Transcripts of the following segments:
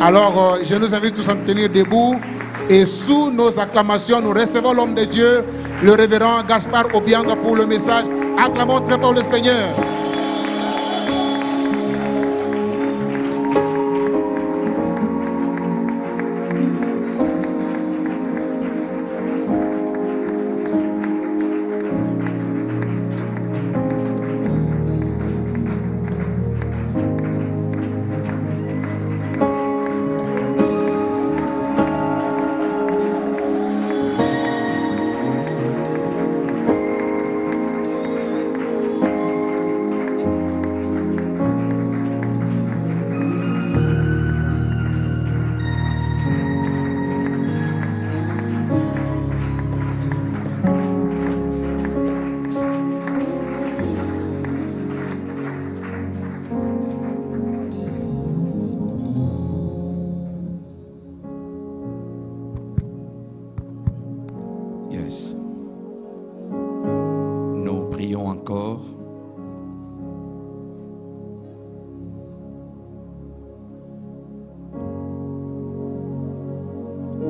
Alors, je nous invite tous à nous tenir debout. Et sous nos acclamations, nous recevons l'homme de Dieu, le révérend Gaspard Obianga, pour le message. Acclamons très fort le Seigneur.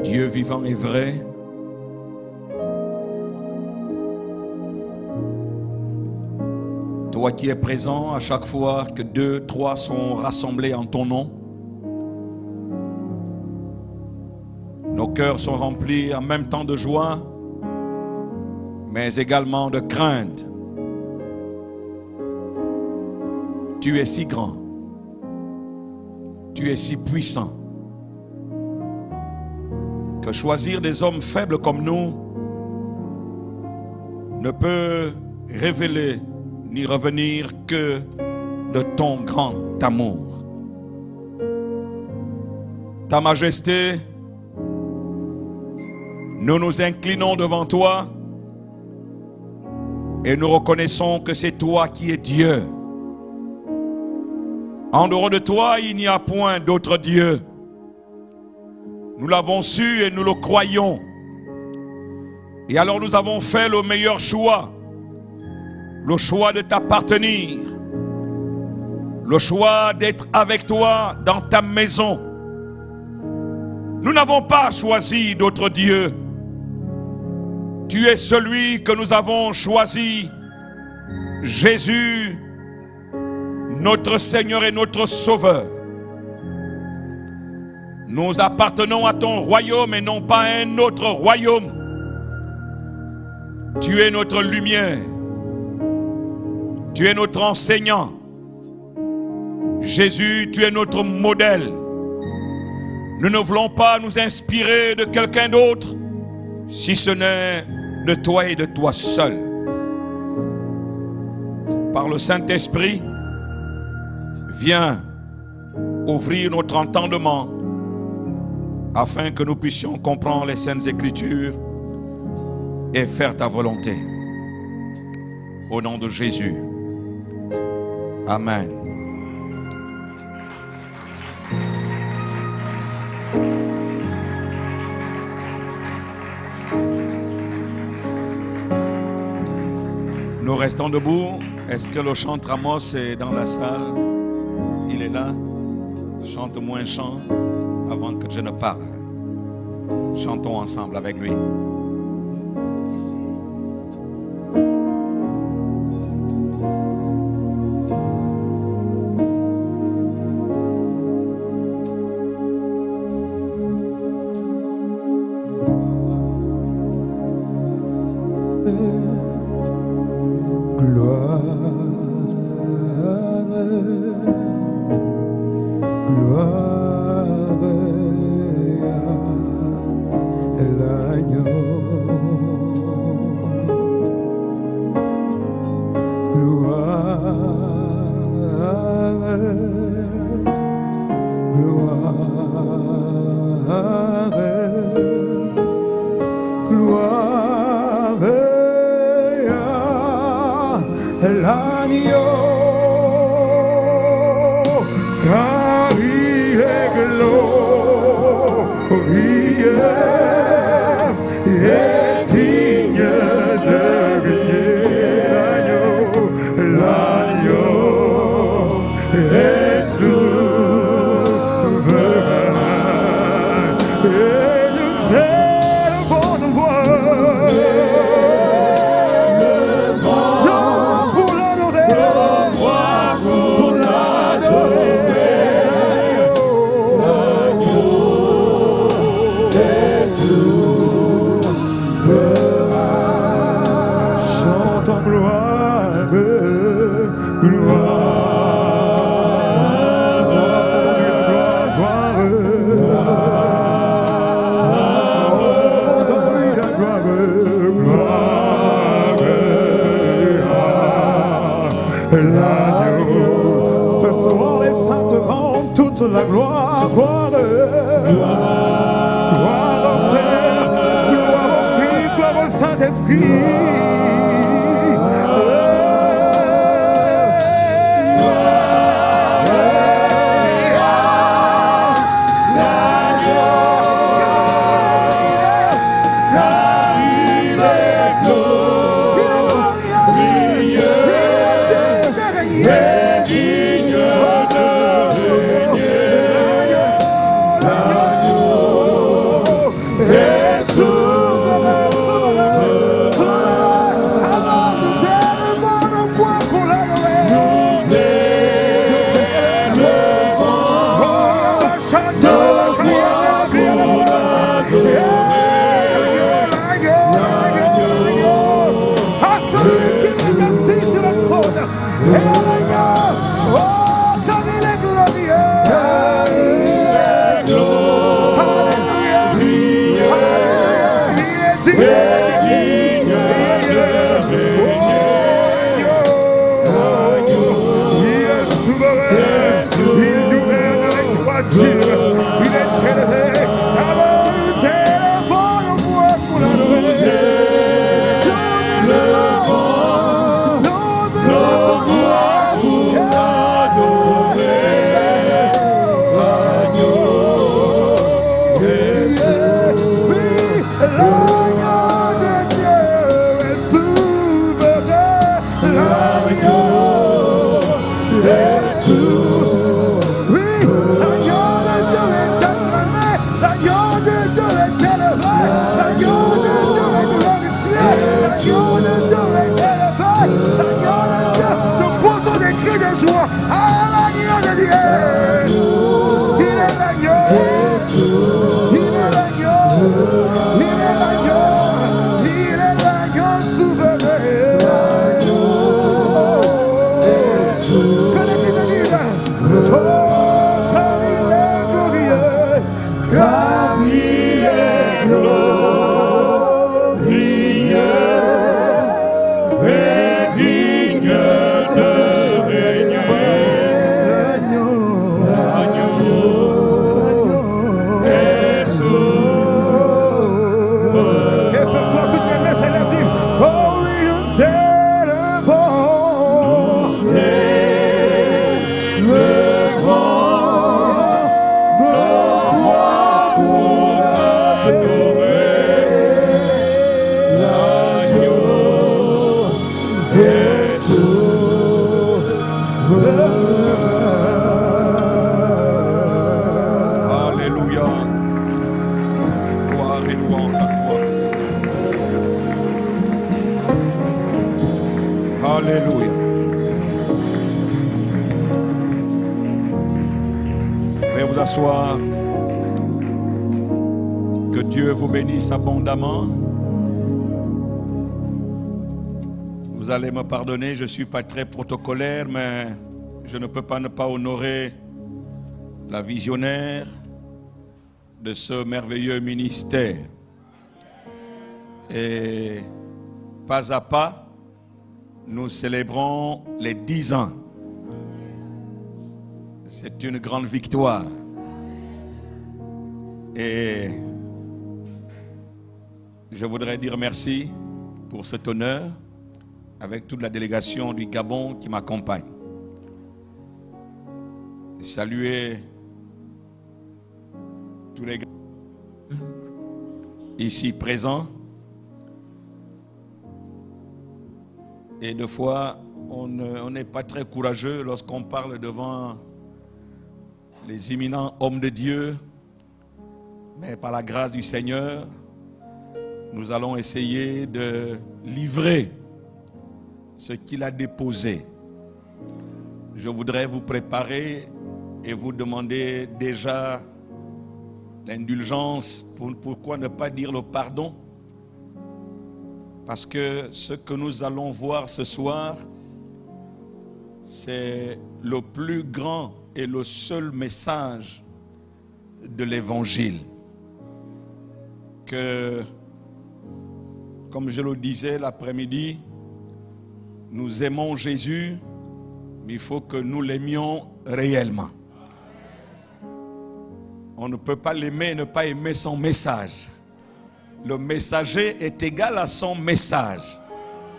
Dieu vivant et vrai, toi qui es présent à chaque fois que 2, 3 sont rassemblés en ton nom, nos cœurs sont remplis en même temps de joie, mais également de crainte. Tu es si grand, tu es si puissant, que choisir des hommes faibles comme nous ne peut révéler ni revenir que de ton grand amour. Ta majesté, nous nous inclinons devant toi et nous reconnaissons que c'est toi qui es Dieu. En dehors de toi, il n'y a point d'autre Dieu. Nous l'avons su et nous le croyons. Et alors nous avons fait le meilleur choix. Le choix de t'appartenir. Le choix d'être avec toi dans ta maison. Nous n'avons pas choisi d'autre Dieu. Tu es celui que nous avons choisi. Jésus, notre Seigneur et notre Sauveur. Nous appartenons à ton royaume et non pas à un autre royaume. Tu es notre lumière. Tu es notre enseignant. Jésus, tu es notre modèle. Nous ne voulons pas nous inspirer de quelqu'un d'autre, si ce n'est de toi et de toi seul. Par le Saint-Esprit, viens ouvrir notre entendement afin que nous puissions comprendre les Saintes Écritures et faire ta volonté. Au nom de Jésus. Amen. Nous restons debout. Est-ce que le chanteur Amos est dans la salle? Il est là. Chante-moi un chant avant que je ne parle. Chantons ensemble avec lui. Souverain. gloire, gloire au Père, gloire au Fils, gloire au Saint-Esprit. Que Dieu vous bénisse abondamment. Vous allez me pardonner, je ne suis pas très protocolaire, mais je ne peux pas ne pas honorer la visionnaire de ce merveilleux ministère. Et pas à pas, nous célébrons les 10 ans. C'est une grande victoire. Et je voudrais dire merci pour cet honneur avec toute la délégation du Gabon qui m'accompagne. Saluer tous les Gabonais ici présents. Et des fois, on n'est pas très courageux lorsqu'on parle devant les éminents hommes de Dieu. Mais par la grâce du Seigneur, nous allons essayer de livrer ce qu'il a déposé. Je voudrais vous préparer et vous demander déjà l'indulgence. Pourquoi ne pas dire le pardon? Parce que ce que nous allons voir ce soir, c'est le plus grand et le seul message de l'Évangile. Que, comme je le disais l'après-midi, nous aimons Jésus, mais il faut que nous l'aimions réellement. On ne peut pas l'aimer et ne pas aimer son message. Le messager est égal à son message.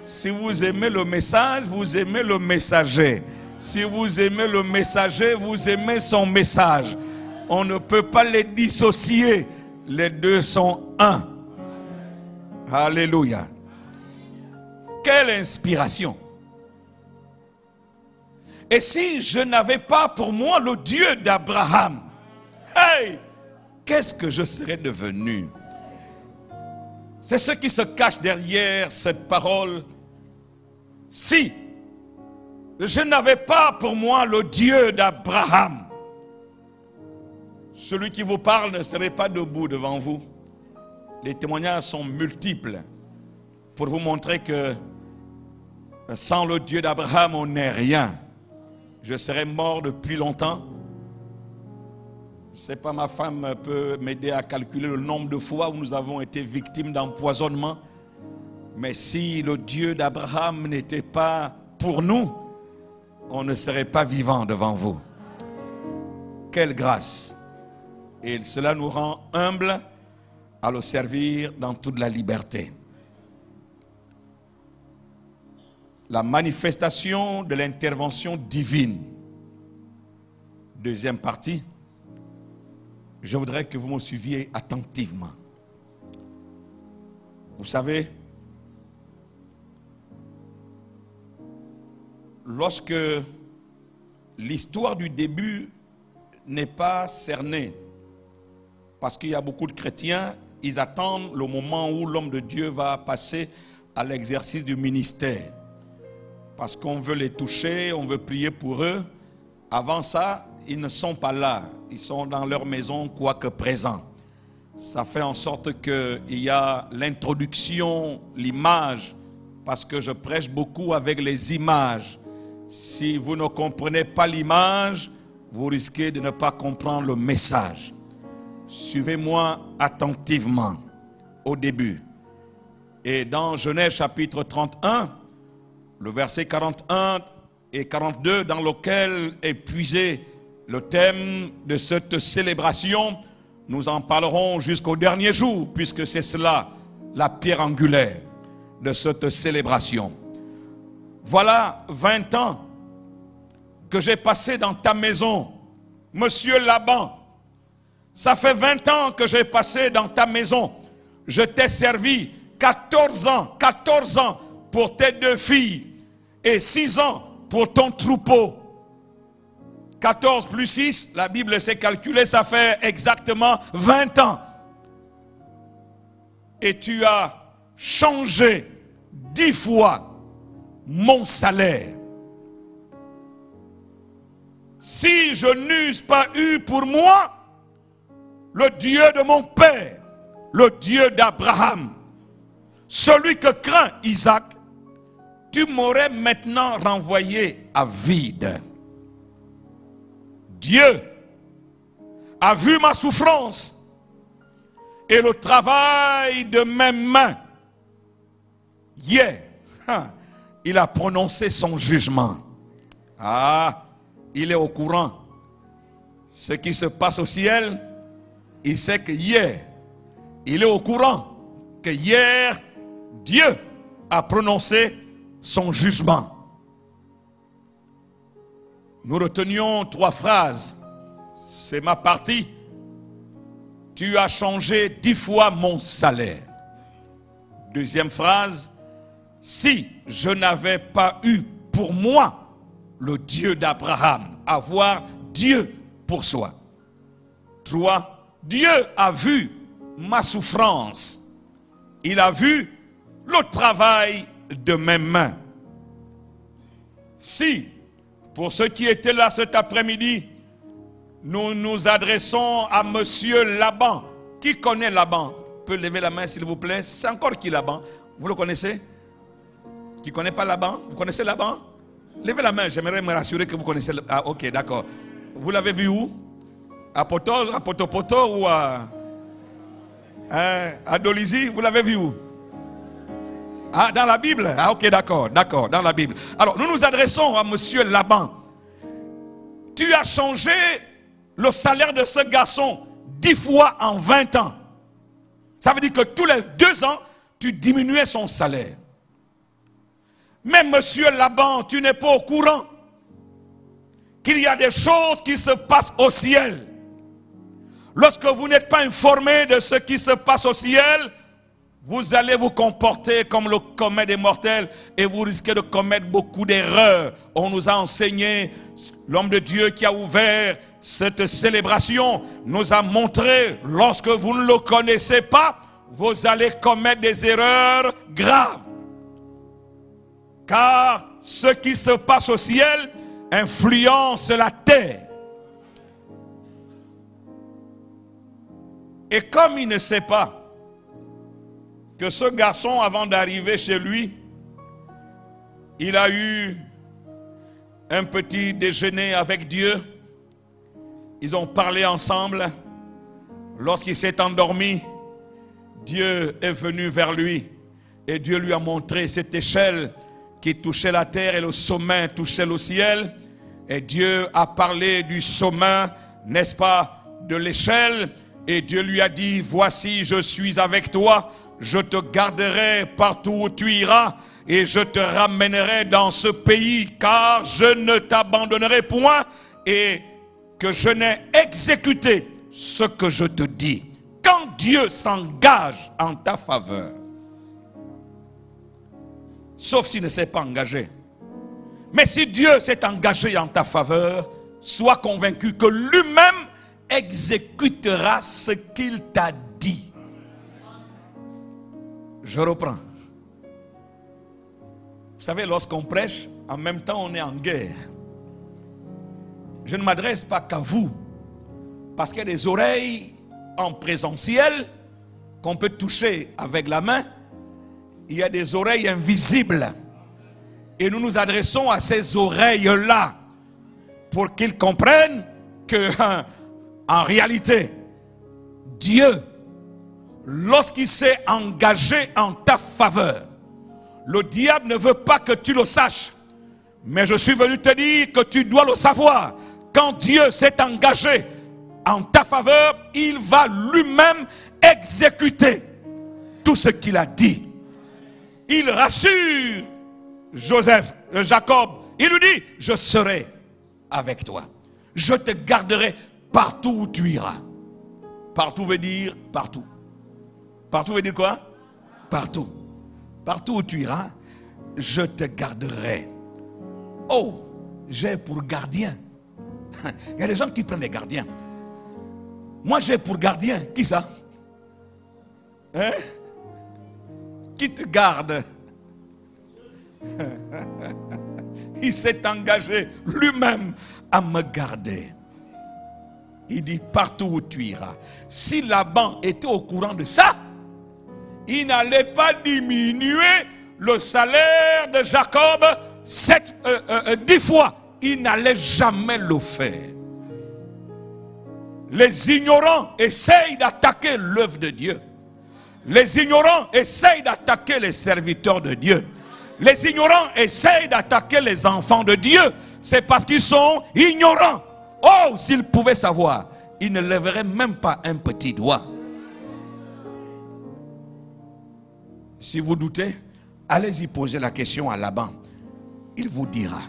Si vous aimez le message, vous aimez le messager. Si vous aimez le messager, vous aimez son message. On ne peut pas les dissocier. Les deux sont un. Alléluia. Quelle inspiration. Et si je n'avais pas pour moi le Dieu d'Abraham, hey, qu'est-ce que je serais devenu? C'est ce qui se cache derrière cette parole. Si je n'avais pas pour moi le Dieu d'Abraham, celui qui vous parle ne serait pas debout devant vous. Les témoignages sont multiples pour vous montrer que sans le Dieu d'Abraham, on n'est rien. Je serais mort depuis longtemps. Je ne sais pas, ma femme peut m'aider à calculer le nombre de fois où nous avons été victimes d'empoisonnement. Mais si le Dieu d'Abraham n'était pas pour nous, on ne serait pas vivant devant vous. Quelle grâce! Et cela nous rend humbles à le servir dans toute la liberté. La manifestation de l'intervention divine. Deuxième partie. Je voudrais que vous me suiviez attentivement. Vous savez, lorsque l'histoire du début n'est pas cernée, parce qu'il y a beaucoup de chrétiens, ils attendent le moment où l'homme de Dieu va passer à l'exercice du ministère. Parce qu'on veut les toucher, on veut prier pour eux. Avant ça, ils ne sont pas là. Ils sont dans leur maison, quoique présents. Ça fait en sorte qu'il y a l'introduction, l'image, parce que je prêche beaucoup avec les images. Si vous ne comprenez pas l'image, vous risquez de ne pas comprendre le message. Suivez-moi attentivement au début. Et dans Genèse chapitre 31, le verset 41 et 42, dans lequel est puisé le thème de cette célébration, nous en parlerons jusqu'au dernier jour, puisque c'est cela, la pierre angulaire de cette célébration. Voilà 20 ans que j'ai passé dans ta maison, Monsieur Laban. Ça fait 20 ans que j'ai passé dans ta maison. Je t'ai servi 14 ans pour tes 2 filles et 6 ans pour ton troupeau. 14 plus 6, la Bible s'est calculée, ça fait exactement 20 ans. Et tu as changé 10 fois mon salaire. Si je n'eusse pas eu pour moi le Dieu de mon père, le Dieu d'Abraham, celui que craint Isaac, tu m'aurais maintenant renvoyé à vide. Dieu a vu ma souffrance et le travail de mes mains. Hier, il a prononcé son jugement. Ah, il est au courant. Ce qui se passe au ciel, il sait que hier, il est au courant que hier, Dieu a prononcé son jugement. Nous retenions 3 phrases. C'est ma partie. Tu as changé 10 fois mon salaire. Deuxième phrase. Si je n'avais pas eu pour moi le Dieu d'Abraham, avoir Dieu pour soi. 3. Dieu a vu ma souffrance. Il a vu le travail de mes mains. Si, pour ceux qui étaient là cet après-midi, nous nous adressons à Monsieur Laban. Qui connaît Laban? Peut lever la main s'il vous plaît. C'est encore qui Laban? Vous le connaissez? Qui ne connaît pas Laban? Vous connaissez Laban? Levez la main, j'aimerais me rassurer que vous connaissez. Ah ok, d'accord. Vous l'avez vu où? À Potopoto ou à Dolisie? Vous l'avez vu où? Ah, dans la Bible? Ah ok, d'accord, dans la Bible. Alors, nous nous adressons à Monsieur Laban. Tu as changé le salaire de ce garçon 10 fois en 20 ans. Ça veut dire que tous les 2 ans, tu diminuais son salaire. Mais monsieur Laban, tu n'es pas au courant qu'il y a des choses qui se passent au ciel. Lorsque vous n'êtes pas informé de ce qui se passe au ciel, vous allez vous comporter comme le commun des mortels et vous risquez de commettre beaucoup d'erreurs. On nous a enseigné, l'homme de Dieu qui a ouvert cette célébration nous a montré, lorsque vous ne le connaissez pas, vous allez commettre des erreurs graves. Car ce qui se passe au ciel influence la terre. Et comme il ne sait pas que ce garçon, avant d'arriver chez lui, il a eu un petit déjeuner avec Dieu. Ils ont parlé ensemble. Lorsqu'il s'est endormi, Dieu est venu vers lui et Dieu lui a montré cette échelle qui touchait la terre et le sommet touchait le ciel. Et Dieu a parlé du sommet, n'est-ce pas, de l'échelle. Et Dieu lui a dit, voici, je suis avec toi. Je te garderai partout où tu iras et je te ramènerai dans ce pays, car je ne t'abandonnerai point et que je n'ai exécuté ce que je te dis. Quand Dieu s'engage en ta faveur, sauf s'il ne s'est pas engagé, mais si Dieu s'est engagé en ta faveur, sois convaincu que lui-même exécutera ce qu'il t'a dit. Je reprends. Vous savez, lorsqu'on prêche, en même temps on est en guerre. Je ne m'adresse pas qu'à vous, parce qu'il y a des oreilles en présentiel qu'on peut toucher avec la main. Il y a des oreilles invisibles. Et nous nous adressons à ces oreilles-là pour qu'ils comprennent que, en réalité, Dieu, lorsqu'il s'est engagé en ta faveur, le diable ne veut pas que tu le saches. Mais je suis venu te dire que tu dois le savoir. Quand Dieu s'est engagé en ta faveur, il va lui-même exécuter tout ce qu'il a dit. Il rassure Jacob. Il lui dit, je serai avec toi. Je te garderai partout où tu iras. Partout veut dire partout. Partout veut dire quoi? Partout. Partout où tu iras, je te garderai. Oh, j'ai pour gardien. Il y a des gens qui prennent des gardiens. Moi, j'ai pour gardien. Qui ça? Hein? Qui te garde? Il s'est engagé lui-même à me garder. Il dit partout où tu iras. Si Laban était au courant de ça, il n'allait pas diminuer le salaire de Jacob 10 fois. Il n'allait jamais le faire. Les ignorants essayent d'attaquer l'œuvre de Dieu. Les ignorants essayent d'attaquer les serviteurs de Dieu. Les ignorants essayent d'attaquer les enfants de Dieu. C'est parce qu'ils sont ignorants. Oh, s'ils pouvaient savoir, ils ne lèveraient même pas un petit doigt. Si vous doutez, allez-y poser la question à Laban. Il vous dira.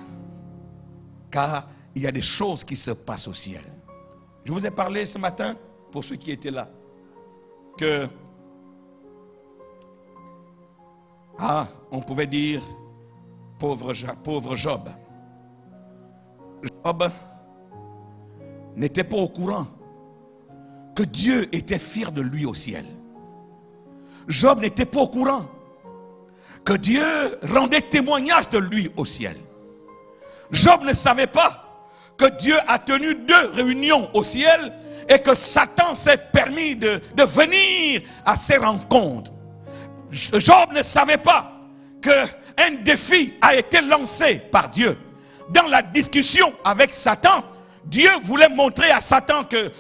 Car il y a des choses qui se passent au ciel. Je vous ai parlé ce matin, pour ceux qui étaient là, que on pouvait dire pauvre Job. Job n'était pas au courant que Dieu était fier de lui au ciel. Job n'était pas au courant que Dieu rendait témoignage de lui au ciel. Job ne savait pas que Dieu a tenu 2 réunions au ciel et que Satan s'est permis de venir à ces rencontres. Job ne savait pas qu'un défi a été lancé par Dieu. Dans la discussion avec Satan, Dieu voulait montrer à Satan que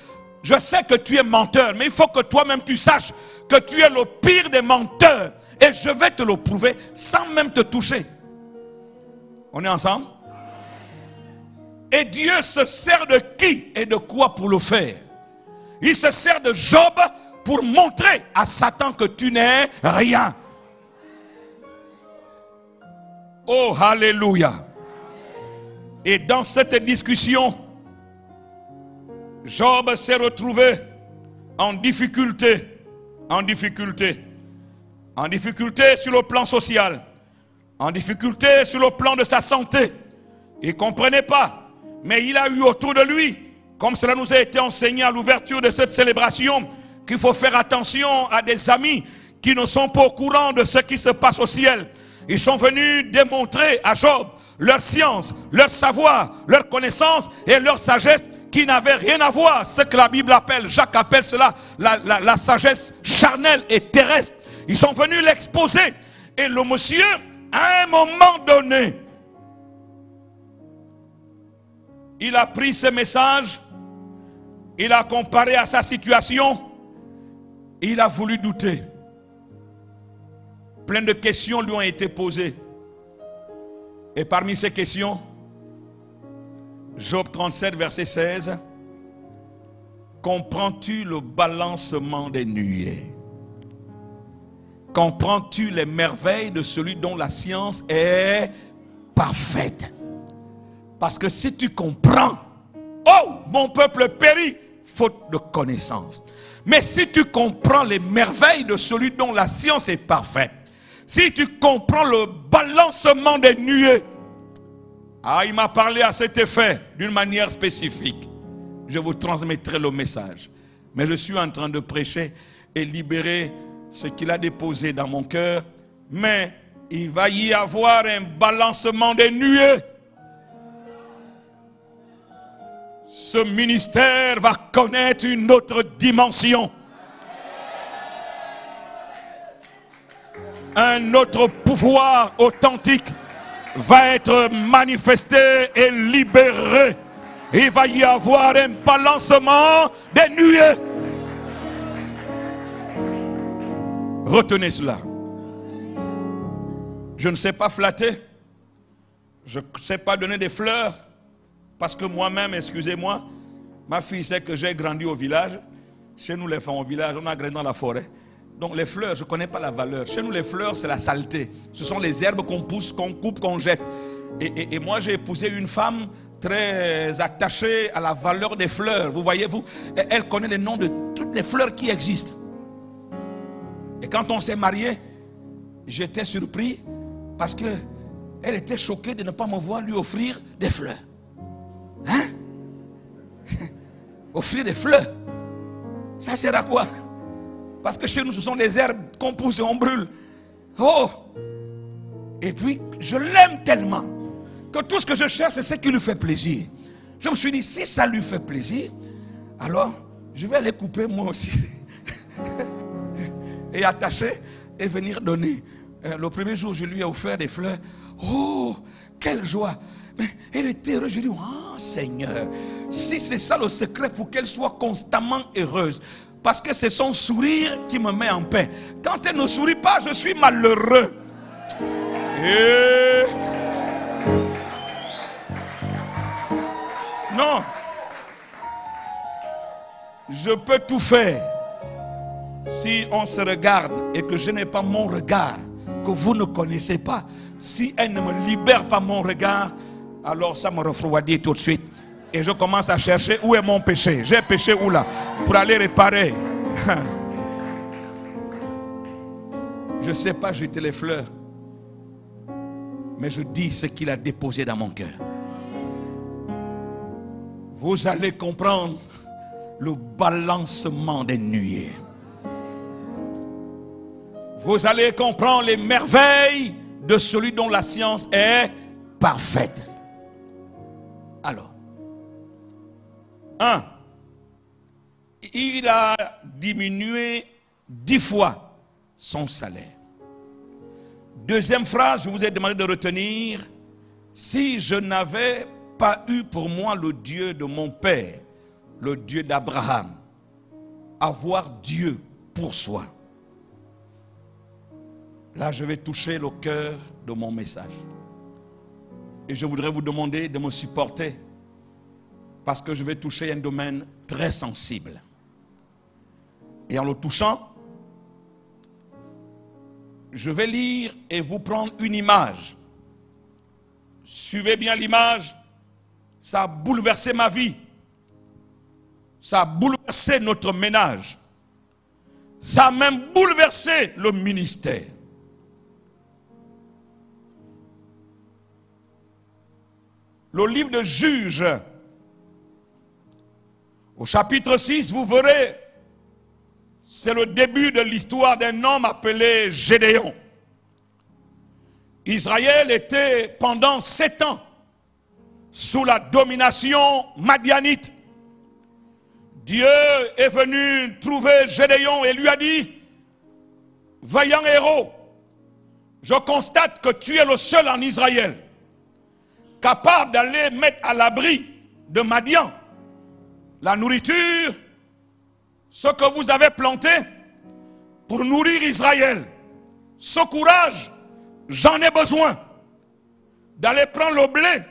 je sais que tu es menteur, mais il faut que toi-même tu saches que tu es le pire des menteurs. Et je vais te le prouver sans même te toucher. On est ensemble? Et Dieu se sert de qui et de quoi pour le faire? Il se sert de Job pour montrer à Satan que tu n'es rien. Oh, alléluia. Et dans cette discussion, Job s'est retrouvé en difficulté sur le plan social, en difficulté sur le plan de sa santé. Il ne comprenait pas, mais il a eu autour de lui, comme cela nous a été enseigné à l'ouverture de cette célébration, qu'il faut faire attention à des amis qui ne sont pas au courant de ce qui se passe au ciel. Ils sont venus démontrer à Job leur science, leur savoir, leur connaissance et leur sagesse qui n'avaient rien à voir. Ce que la Bible appelle, Jacques appelle cela la sagesse charnelle et terrestre. Ils sont venus l'exposer. Et le monsieur, à un moment donné, il a pris ce message, il a comparé à sa situation, il a voulu douter. Plein de questions lui ont été posées. Et parmi ces questions, Job 37, verset 16, comprends-tu le balancement des nuées? Comprends-tu les merveilles de celui dont la science est parfaite? Parce que si tu comprends, oh, mon peuple périt, faute de connaissance. Mais si tu comprends les merveilles de celui dont la science est parfaite, si tu comprends le balancement des nuées, ah, il m'a parlé à cet effet d'une manière spécifique. Je vous transmettrai le message. Mais je suis en train de prêcher et libérer ce qu'il a déposé dans mon cœur. Mais il va y avoir un balancement des nuées. Ce ministère va connaître une autre dimension. Un autre pouvoir authentique va être manifesté et libéré. Il va y avoir un balancement des nuées. Retenez cela. Je ne sais pas flatter. Je ne sais pas donner des fleurs. Parce que moi-même, excusez-moi, ma fille sait que j'ai grandi au village. Chez nous, les femmes au village, on a grandi dans la forêt. Donc les fleurs, je ne connais pas la valeur. Chez nous, les fleurs, c'est la saleté. Ce sont les herbes qu'on pousse, qu'on coupe, qu'on jette. Et moi, j'ai épousé une femme très attachée à la valeur des fleurs. Vous voyez, elle connaît les noms de toutes les fleurs qui existent. Et quand on s'est mariés, j'étais surpris parce qu'elle était choquée de ne pas me voir lui offrir des fleurs. Hein? Offrir des fleurs, ça sert à quoi? Parce que chez nous, ce sont des herbes qu'on pousse et on brûle. Oh! Et puis, je l'aime tellement que tout ce que je cherche, c'est ce qui lui fait plaisir. Je me suis dit, si ça lui fait plaisir, alors je vais les couper moi aussi. Et attacher et venir donner. Le premier jour, je lui ai offert des fleurs. Oh, quelle joie! Mais elle était heureuse. Je lui ai dit, oh Seigneur, si c'est ça le secret pour qu'elle soit constamment heureuse. Parce que c'est son sourire qui me met en paix. Quand elle ne sourit pas, je suis malheureux. Et... non. Je peux tout faire. Si on se regarde et que je n'ai pas mon regard, que vous ne connaissez pas, si elle ne me libère pas mon regard, alors ça me refroidit tout de suite. Et je commence à chercher où est mon péché. J'ai péché où là? Pour aller réparer. Je ne sais pas jeter les fleurs. Mais je dis ce qu'il a déposé dans mon cœur. Vous allez comprendre le balancement des nuées. Vous allez comprendre les merveilles de celui dont la science est parfaite. Alors, 1. Il a diminué 10 fois son salaire. Deuxième phrase, je vous ai demandé de retenir. Si je n'avais pas eu pour moi le Dieu de mon père, le Dieu d'Abraham, avoir Dieu pour soi. Là, je vais toucher le cœur de mon message. Et je voudrais vous demander de me supporter. Parce que je vais toucher un domaine très sensible. Et en le touchant, je vais lire et vous prendre une image. Suivez bien l'image. Ça a bouleversé ma vie. Ça a bouleversé notre ménage. Ça a même bouleversé le ministère. Le livre de Juges, au chapitre 6, vous verrez, c'est le début de l'histoire d'un homme appelé Gédéon. Israël était pendant 7 ans sous la domination madianite. Dieu est venu trouver Gédéon et lui a dit, vaillant héros, je constate que tu es le seul en Israël capable d'aller mettre à l'abri de Madian la nourriture, ce que vous avez planté pour nourrir Israël. Ce courage, j'en ai besoin d'aller prendre le blé,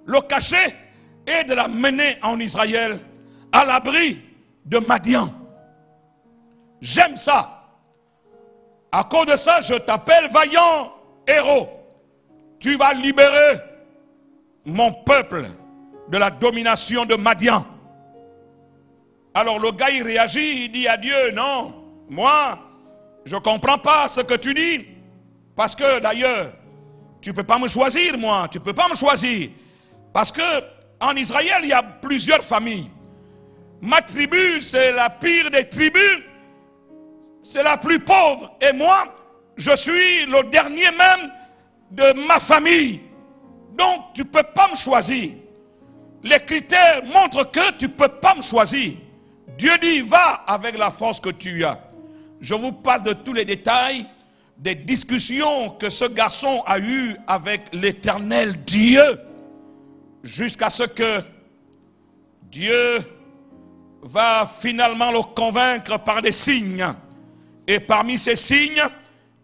le cacher et de la mener en Israël à l'abri de Madian. J'aime ça. À cause de ça, je t'appelle vaillant héros. Tu vas libérer mon peuple de la domination de Madian. Alors le gars il réagit, il dit à Dieu, non, moi je ne comprends pas ce que tu dis, parce que d'ailleurs tu ne peux pas me choisir, moi, tu ne peux pas me choisir, parce que en Israël il y a plusieurs familles. Ma tribu c'est la pire des tribus, c'est la plus pauvre, et moi je suis le dernier même de ma famille. Donc tu ne peux pas me choisir. Les critères montrent que tu ne peux pas me choisir. Dieu dit, va avec la force que tu as. Je vous passe de tous les détails des discussions que ce garçon a eues avec l'Éternel Dieu, jusqu'à ce que Dieu va finalement le convaincre par des signes. Et parmi ces signes,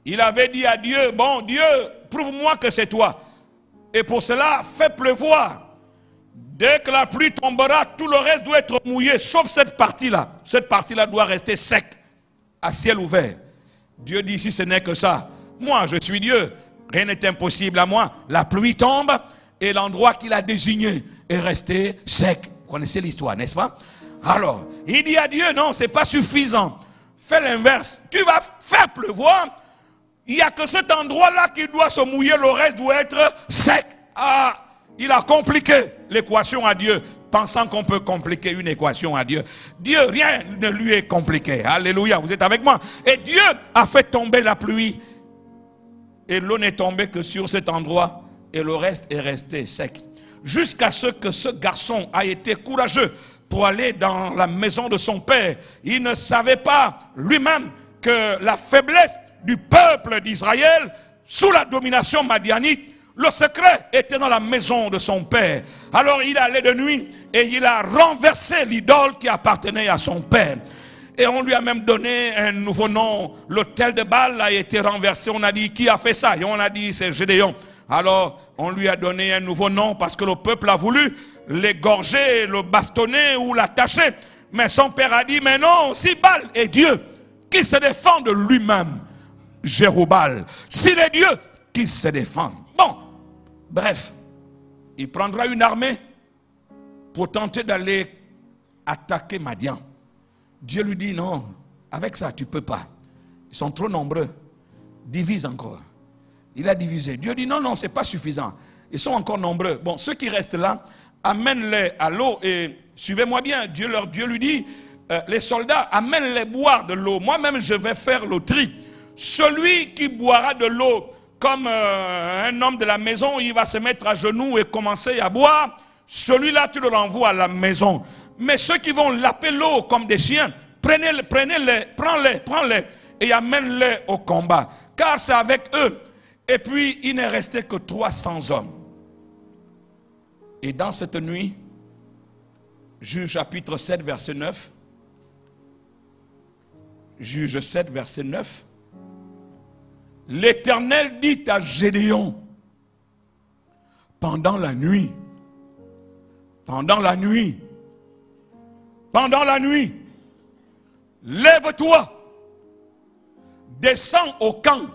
il avait dit à Dieu, bon Dieu, prouve-moi que c'est toi. Et pour cela, fais pleuvoir. Dès que la pluie tombera, tout le reste doit être mouillé, sauf cette partie-là. Cette partie-là doit rester sec, à ciel ouvert. Dieu dit, si ce n'est que ça, moi je suis Dieu, rien n'est impossible à moi. La pluie tombe et l'endroit qu'il a désigné est resté sec. Vous connaissez l'histoire, n'est-ce pas? Alors, il dit à Dieu, non, ce n'est pas suffisant. Fais l'inverse. Tu vas faire pleuvoir. Il n'y a que cet endroit-là qui doit se mouiller, le reste doit être sec. Ah, il a compliqué l'équation à Dieu, pensant qu'on peut compliquer une équation à Dieu. Dieu, rien ne lui est compliqué. Alléluia, vous êtes avec moi. Et Dieu a fait tomber la pluie. Et l'eau n'est tombée que sur cet endroit. Et le reste est resté sec. Jusqu'à ce que ce garçon a été courageux pour aller dans la maison de son père. Il ne savait pas lui-même que la faiblesse du peuple d'Israël sous la domination madianite, le secret était dans la maison de son père. Alors il allait de nuit et il a renversé l'idole qui appartenait à son père. Et on lui a même donné un nouveau nom. L'autel de Baal a été renversé. On a dit, qui a fait ça? Et on a dit, c'est Gédéon. Alors on lui a donné un nouveau nom parce que le peuple a voulu l'égorger, le bastonner ou l'attacher. Mais son père a dit, mais non, si Baal est Dieu, qui se défend de lui-même? Jéroboam, s'il est Dieu, qui se défend. Bon, bref, il prendra une armée pour tenter d'aller attaquer Madian. Dieu lui dit non, avec ça tu ne peux pas. Ils sont trop nombreux. Divise encore. Il a divisé. Dieu dit non, non, ce n'est pas suffisant. Ils sont encore nombreux. Bon, ceux qui restent là, amène-les à l'eau et suivez-moi bien. Dieu lui dit, les soldats, amène-les boire de l'eau. Moi-même, je vais faire le tri. Celui qui boira de l'eau comme un homme de la maison, il va se mettre à genoux et commencer à boire. Celui-là, tu le renvoies à la maison. Mais ceux qui vont laper l'eau comme des chiens, prenez-les, prends-les et amène-les au combat. Car c'est avec eux. Et puis, il n'est resté que 300 hommes. Et dans cette nuit, Juge chapitre 7, verset 9, Juge 7, verset 9, l'Éternel dit à Gédéon, pendant la nuit, lève-toi, descends au camp,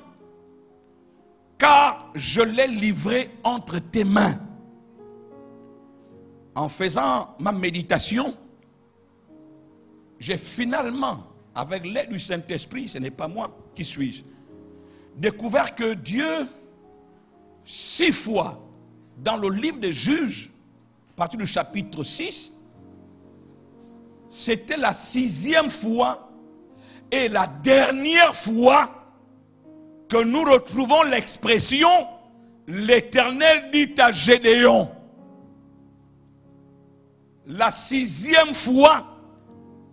car je l'ai livré entre tes mains. En faisant ma méditation, j'ai finalement, avec l'aide du Saint-Esprit, ce n'est pas moi, qui suis-je, découvert que Dieu, 6 fois, dans le livre des Juges, à partir du chapitre 6, c'était la 6e fois et la dernière fois que nous retrouvons l'expression « L'Éternel dit à Gédéon ». La 6e fois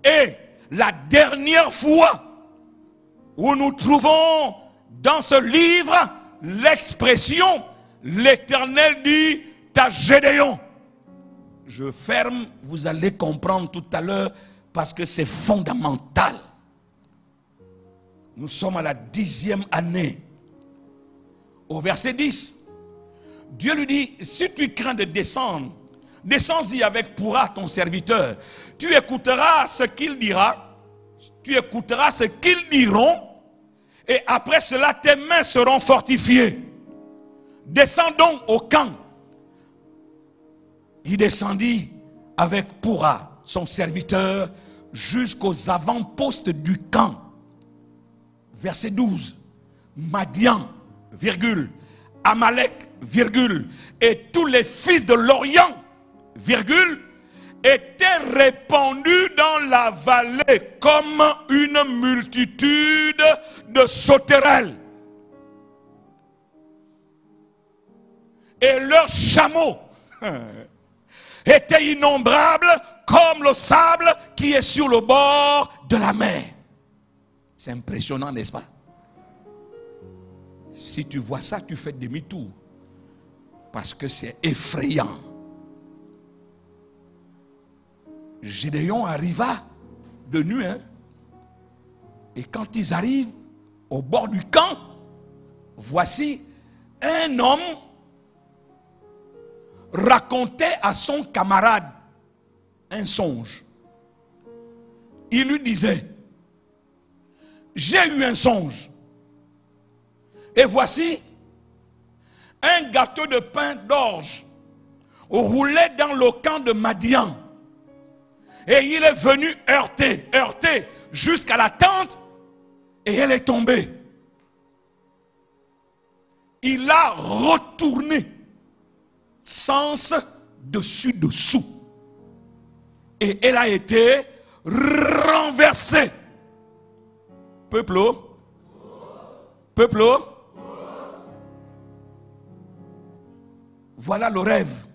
et la dernière fois où nous trouvons dans ce livre l'expression « L'Éternel dit à Gédéon ». Je ferme, vous allez comprendre tout à l'heure parce que c'est fondamental. Nous sommes à la 10e année. Au verset 10, Dieu lui dit, si tu crains de descendre, descends-y avec Pourra ton serviteur. Tu écouteras ce qu'il dira, tu écouteras ce qu'ils diront, et après cela tes mains seront fortifiées. Descends donc au camp. Il descendit avec Pourra, son serviteur, jusqu'aux avant-postes du camp. Verset 12. Madian, virgule, Amalek, virgule, et tous les fils de l'Orient, virgule, étaient répandus dans la vallée comme une multitude de sauterelles. Et leurs chameaux étaient innombrables comme le sable qui est sur le bord de la mer. C'est impressionnant, n'est-ce pas? Si tu vois ça, tu fais demi-tour. Parce que c'est effrayant. Gédéon arriva de nuit. Et quand ils arrivent au bord du camp, voici un homme racontait à son camarade un songe. Il lui disait, j'ai eu un songe. Et voici un gâteau de pain d'orge roulé dans le camp de Madian. Et il est venu heurter jusqu'à la tente et elle est tombée. Il a retourné sens dessus-dessous. Et elle a été renversée. Peuple, peuple, voilà le rêve.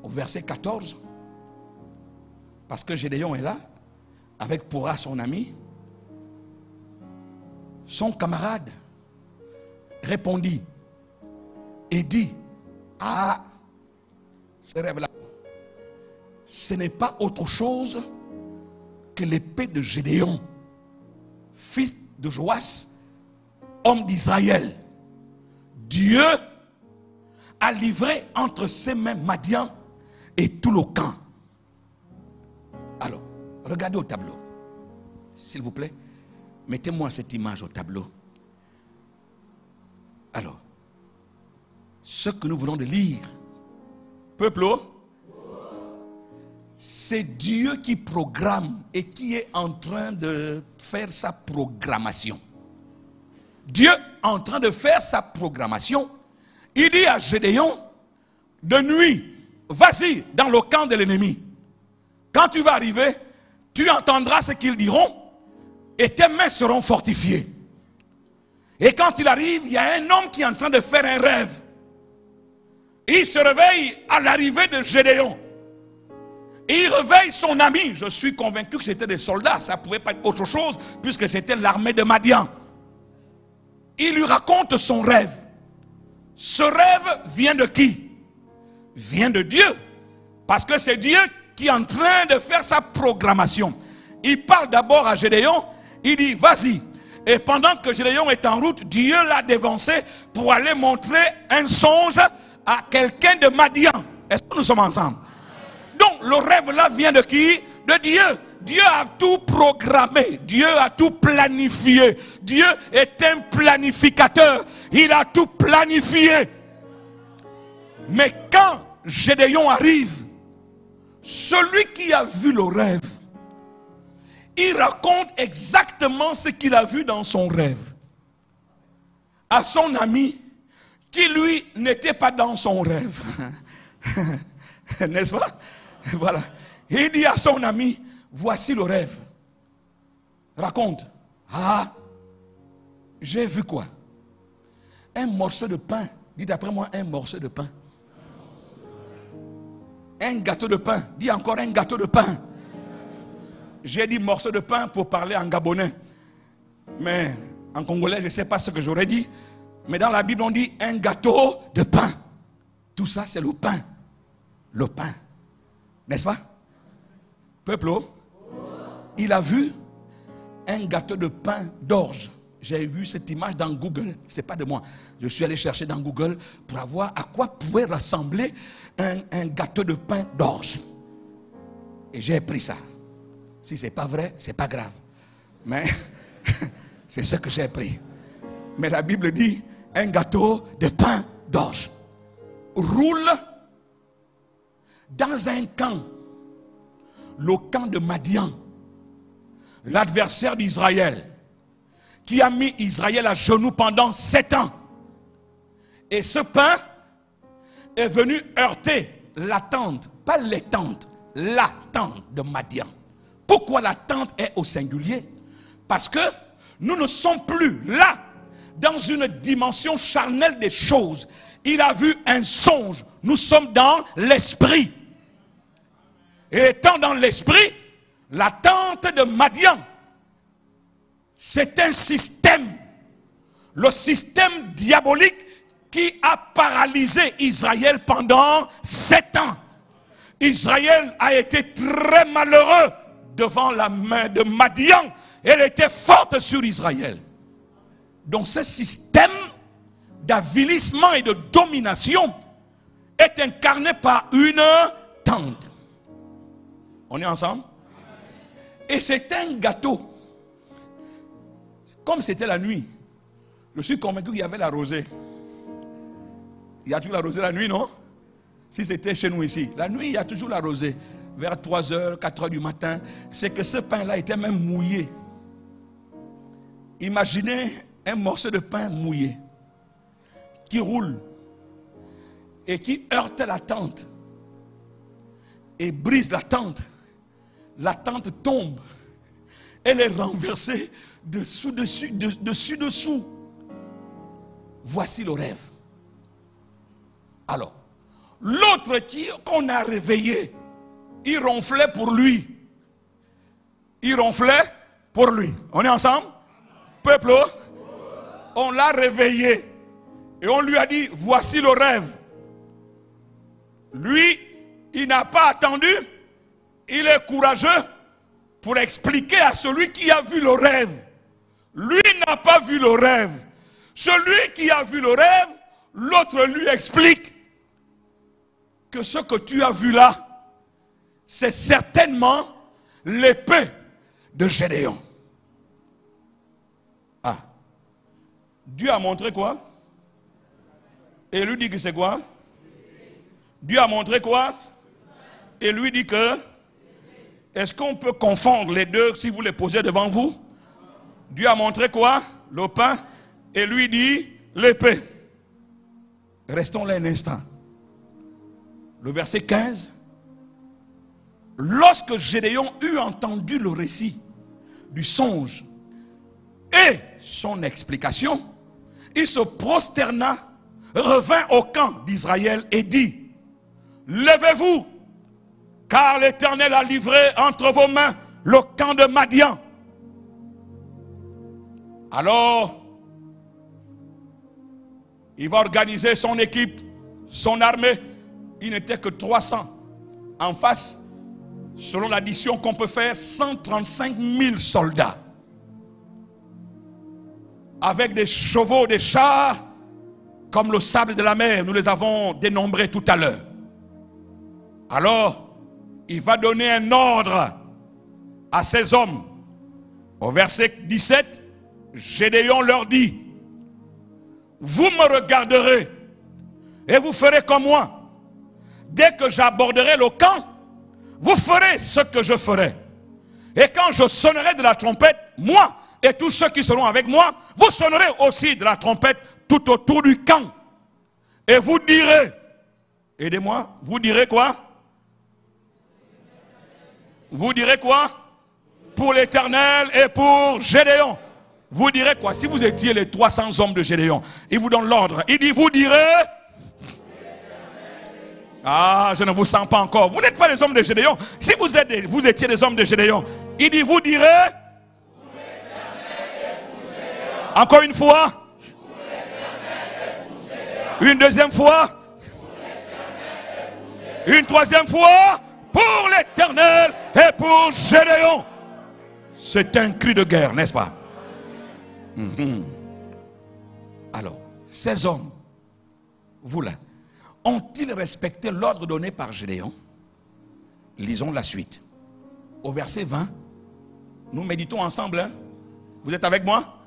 Au verset 14, parce que Gédéon est là, avec Pourra son ami, son camarade répondit et dit, ah, ce rêve-là, ce n'est pas autre chose que l'épée de Gédéon, fils de Joas, homme d'Israël. Dieu a livré entre ses mains Madian et tout le camp. Alors, regardez au tableau, s'il vous plaît. Mettez-moi cette image au tableau. Alors, ce que nous venons de lire, peuple, c'est Dieu qui programme et qui est en train de faire sa programmation. Dieu en train de faire sa programmation. Il dit à Gédéon, de nuit, vas-y dans le camp de l'ennemi. Quand tu vas arriver, tu entendras ce qu'ils diront et tes mains seront fortifiées. Et quand il arrive, il y a un homme qui est en train de faire un rêve. Il se réveille à l'arrivée de Gédéon. Et il réveille son ami. Je suis convaincu que c'était des soldats. Ça ne pouvait pas être autre chose puisque c'était l'armée de Madian. Il lui raconte son rêve. Ce rêve vient de qui? Vient de Dieu. Parce que c'est Dieu qui est en train de faire sa programmation. Il parle d'abord à Gédéon. Il dit, vas-y. Et pendant que Gédéon est en route, Dieu l'a dévancé pour aller montrer un songe à quelqu'un de Madian. Est-ce que nous sommes ensemble? Donc le rêve là vient de qui? De Dieu. Dieu a tout programmé. Dieu a tout planifié. Dieu est un planificateur. Il a tout planifié. Mais quand Gédéon arrive, celui qui a vu le rêve, il raconte exactement ce qu'il a vu dans son rêve à son ami qui lui n'était pas dans son rêve. N'est-ce pas? Voilà. Il dit à son ami, voici le rêve. Raconte. Ah, j'ai vu quoi? Un morceau de pain. Dites après moi, un morceau de pain. Un gâteau de pain. Dis encore un gâteau de pain. J'ai dit morceau de pain pour parler en gabonais. Mais en congolais, je ne sais pas ce que j'aurais dit. Mais dans la Bible, on dit un gâteau de pain. Tout ça, c'est le pain. Le pain. N'est-ce pas? Peuple, il a vu un gâteau de pain d'orge. J'ai vu cette image dans Google. Ce n'est pas de moi. Je suis allé chercher dans Google pour voir à quoi pouvait ressembler un gâteau de pain d'orge. Et j'ai pris ça. Si ce n'est pas vrai, ce n'est pas grave. Mais c'est ce que j'ai pris. Mais la Bible dit un gâteau de pain d'orge roule dans un camp, le camp de Madian, l'adversaire d'Israël, qui a mis Israël à genoux pendant 7 ans. Et ce pain est venu heurter la tente, pas les tentes, la tente de Madian. Pourquoi la tente est au singulier? Parce que nous ne sommes plus là, dans une dimension charnelle des choses. Il a vu un songe. Nous sommes dans l'esprit. Et étant dans l'esprit, la tente de Madian, c'est un système, le système diabolique qui a paralysé Israël pendant 7 ans. Israël a été très malheureux devant la main de Madian. Elle était forte sur Israël. Donc ce système d'avilissement et de domination est incarné par une tente. On est ensemble? Et c'est un gâteau. Comme c'était la nuit, je suis convaincu qu'il y avait la rosée. Il y a toujours la rosée la nuit, non? Si c'était chez nous ici. La nuit, il y a toujours la rosée. Vers 3h, 4h du matin. C'est que ce pain-là était même mouillé. Imaginez un morceau de pain mouillé qui roule et qui heurte la tente et brise la tente. La tente tombe. Elle est renversée dessus. Voici le rêve. Alors, l'autre qu'on a réveillé, il ronflait pour lui. Il ronflait pour lui. On est ensemble? Peuple, on l'a réveillé. Et on lui a dit, voici le rêve. Lui, il n'a pas attendu. Il est courageux pour expliquer à celui qui a vu le rêve. Lui n'a pas vu le rêve. Celui qui a vu le rêve, l'autre lui explique que ce que tu as vu là, c'est certainement l'épée de Gédéon. Ah. Dieu a montré quoi? Et lui dit que c'est quoi? Dieu a montré quoi? Et lui dit que... Est-ce qu'on peut confondre les deux si vous les posez devant vous? Dieu a montré quoi? Le pain. Et lui dit l'épée. Restons là un instant. Le verset 15. Lorsque Gédéon eut entendu le récit du songe et son explication, il se prosterna, revint au camp d'Israël et dit, levez-vous, car l'Éternel a livré entre vos mains le camp de Madian. Alors, il va organiser son équipe, son armée. Il n'était que 300 en face. Selon l'addition qu'on peut faire, 135 000 soldats. Avec des chevaux, des chars, comme le sable de la mer. Nous les avons dénombrés tout à l'heure. Alors, il va donner un ordre à ces hommes. Au verset 17, Gédéon leur dit, vous me regarderez et vous ferez comme moi. Dès que j'aborderai le camp, vous ferez ce que je ferai. Et quand je sonnerai de la trompette, moi et tous ceux qui seront avec moi, vous sonnerez aussi de la trompette tout autour du camp. Et vous direz, aidez-moi, vous direz quoi? Vous direz quoi? Pour l'Éternel et pour Gédéon. Vous direz quoi? Si vous étiez les 300 hommes de Gédéon, il vous donne l'ordre. Il dit, vous direz... Ah, je ne vous sens pas encore. Vous n'êtes pas les hommes de Gédéon. Si vous étiez des hommes de Gédéon, il dit, vous direz... Encore une fois. Une deuxième fois. Une troisième fois. Pour l'Éternel et pour Gédéon. C'est un cri de guerre, n'est-ce pas? Alors, ces hommes, vous là, ont-ils respecté l'ordre donné par Gédéon? Lisons la suite. Au verset 20, nous méditons ensemble. Hein? Vous êtes avec moi?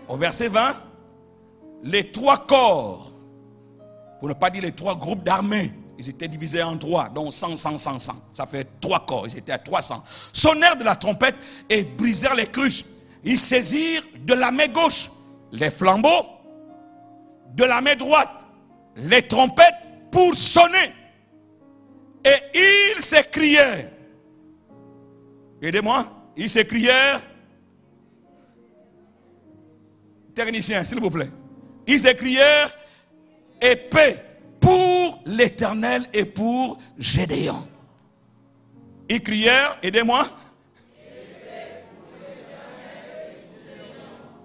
Au verset 20, les 3 corps, pour ne pas dire les 3 groupes d'armées, ils étaient divisés en 3, donc 100, 100, 100, 100. Ça fait 3 corps, ils étaient à 300. Sonnèrent de la trompette et brisèrent les cruches. Ils saisirent de la main gauche les flambeaux, de la main droite les trompettes pour sonner. Et ils s'écrièrent. Aidez-moi. Ils s'écrièrent. Technicien, s'il vous plaît. Ils s'écrièrent épée pour l'Éternel et pour Gédéon. Ils crièrent, aidez-moi.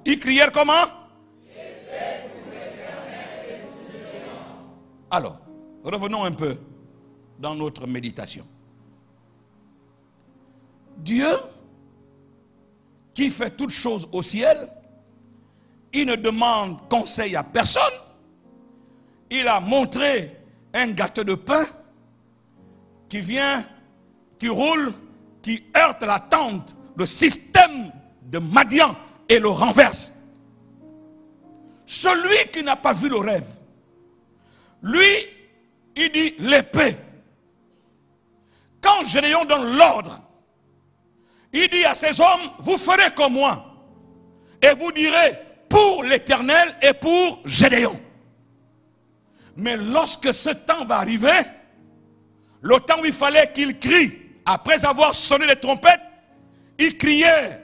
Ils crièrent comment? Alors, revenons un peu dans notre méditation. Dieu, qui fait toutes choses au ciel, il ne demande conseil à personne. Il a montré un gâteau de pain qui vient, qui roule, qui heurte la tente, le système de Madian et le renverse. Celui qui n'a pas vu le rêve, lui, il dit l'épée. Quand Gédéon donne l'ordre, il dit à ces hommes, vous ferez comme moi. Et vous direz, pour l'Éternel et pour Gédéon. Mais lorsque ce temps va arriver, le temps où il fallait qu'il crie, après avoir sonné les trompettes, ils crièrent.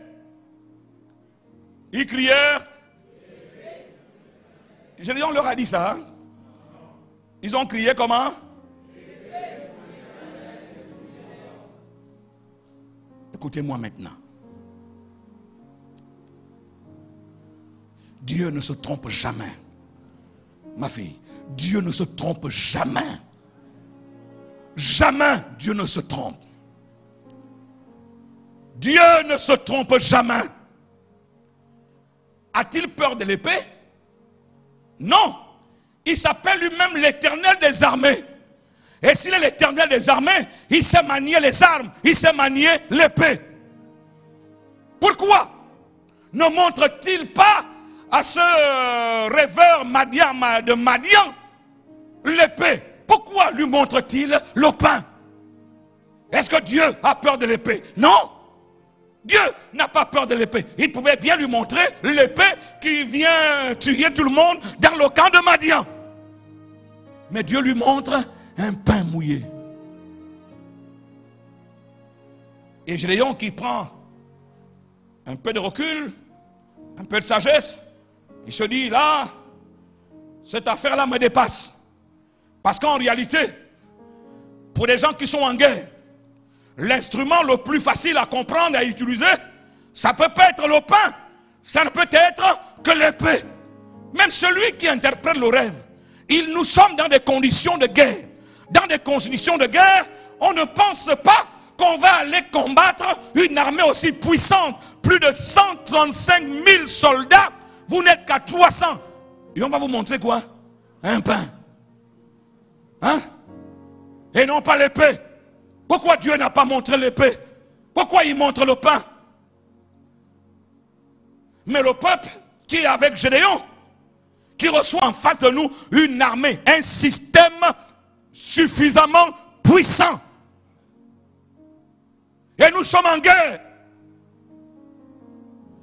Ils crièrent. Gédéon leur a dit ça. Hein? Ils ont crié comment? Écoutez-moi maintenant. Dieu ne se trompe jamais. Ma fille, Dieu ne se trompe jamais. Jamais Dieu ne se trompe. Dieu ne se trompe jamais. A-t-il peur de l'épée? Non. Il s'appelle lui-même l'Éternel des armées. Et s'il est l'Éternel des armées, il sait manier les armes, il sait manier l'épée. Pourquoi ne montre-t-il pas à ce rêveur de Madian l'épée? Pourquoi lui montre-t-il le pain? Est-ce que Dieu a peur de l'épée? Non. Dieu n'a pas peur de l'épée. Il pouvait bien lui montrer l'épée qui vient tuer tout le monde dans le camp de Madian. Mais Dieu lui montre un pain mouillé. Et Gédéon qui prend un peu de recul, un peu de sagesse, il se dit là, cette affaire-là me dépasse. Parce qu'en réalité, pour les gens qui sont en guerre, l'instrument le plus facile à comprendre et à utiliser, ça ne peut pas être le pain, ça ne peut être que l'épée. Même celui qui interprète le rêve, nous sommes dans des conditions de guerre. Dans des conditions de guerre, on ne pense pas qu'on va aller combattre une armée aussi puissante. Plus de 135 000 soldats, vous n'êtes qu'à 300. Et on va vous montrer quoi? Un pain. Hein? et non pas l'épée? Pourquoi Dieu n'a pas montré l'épée? Pourquoi il montre le pain? Mais le peuple qui est avec Gédéon, qui reçoit en face de nous une armée, un système suffisamment puissant. Et nous sommes en guerre.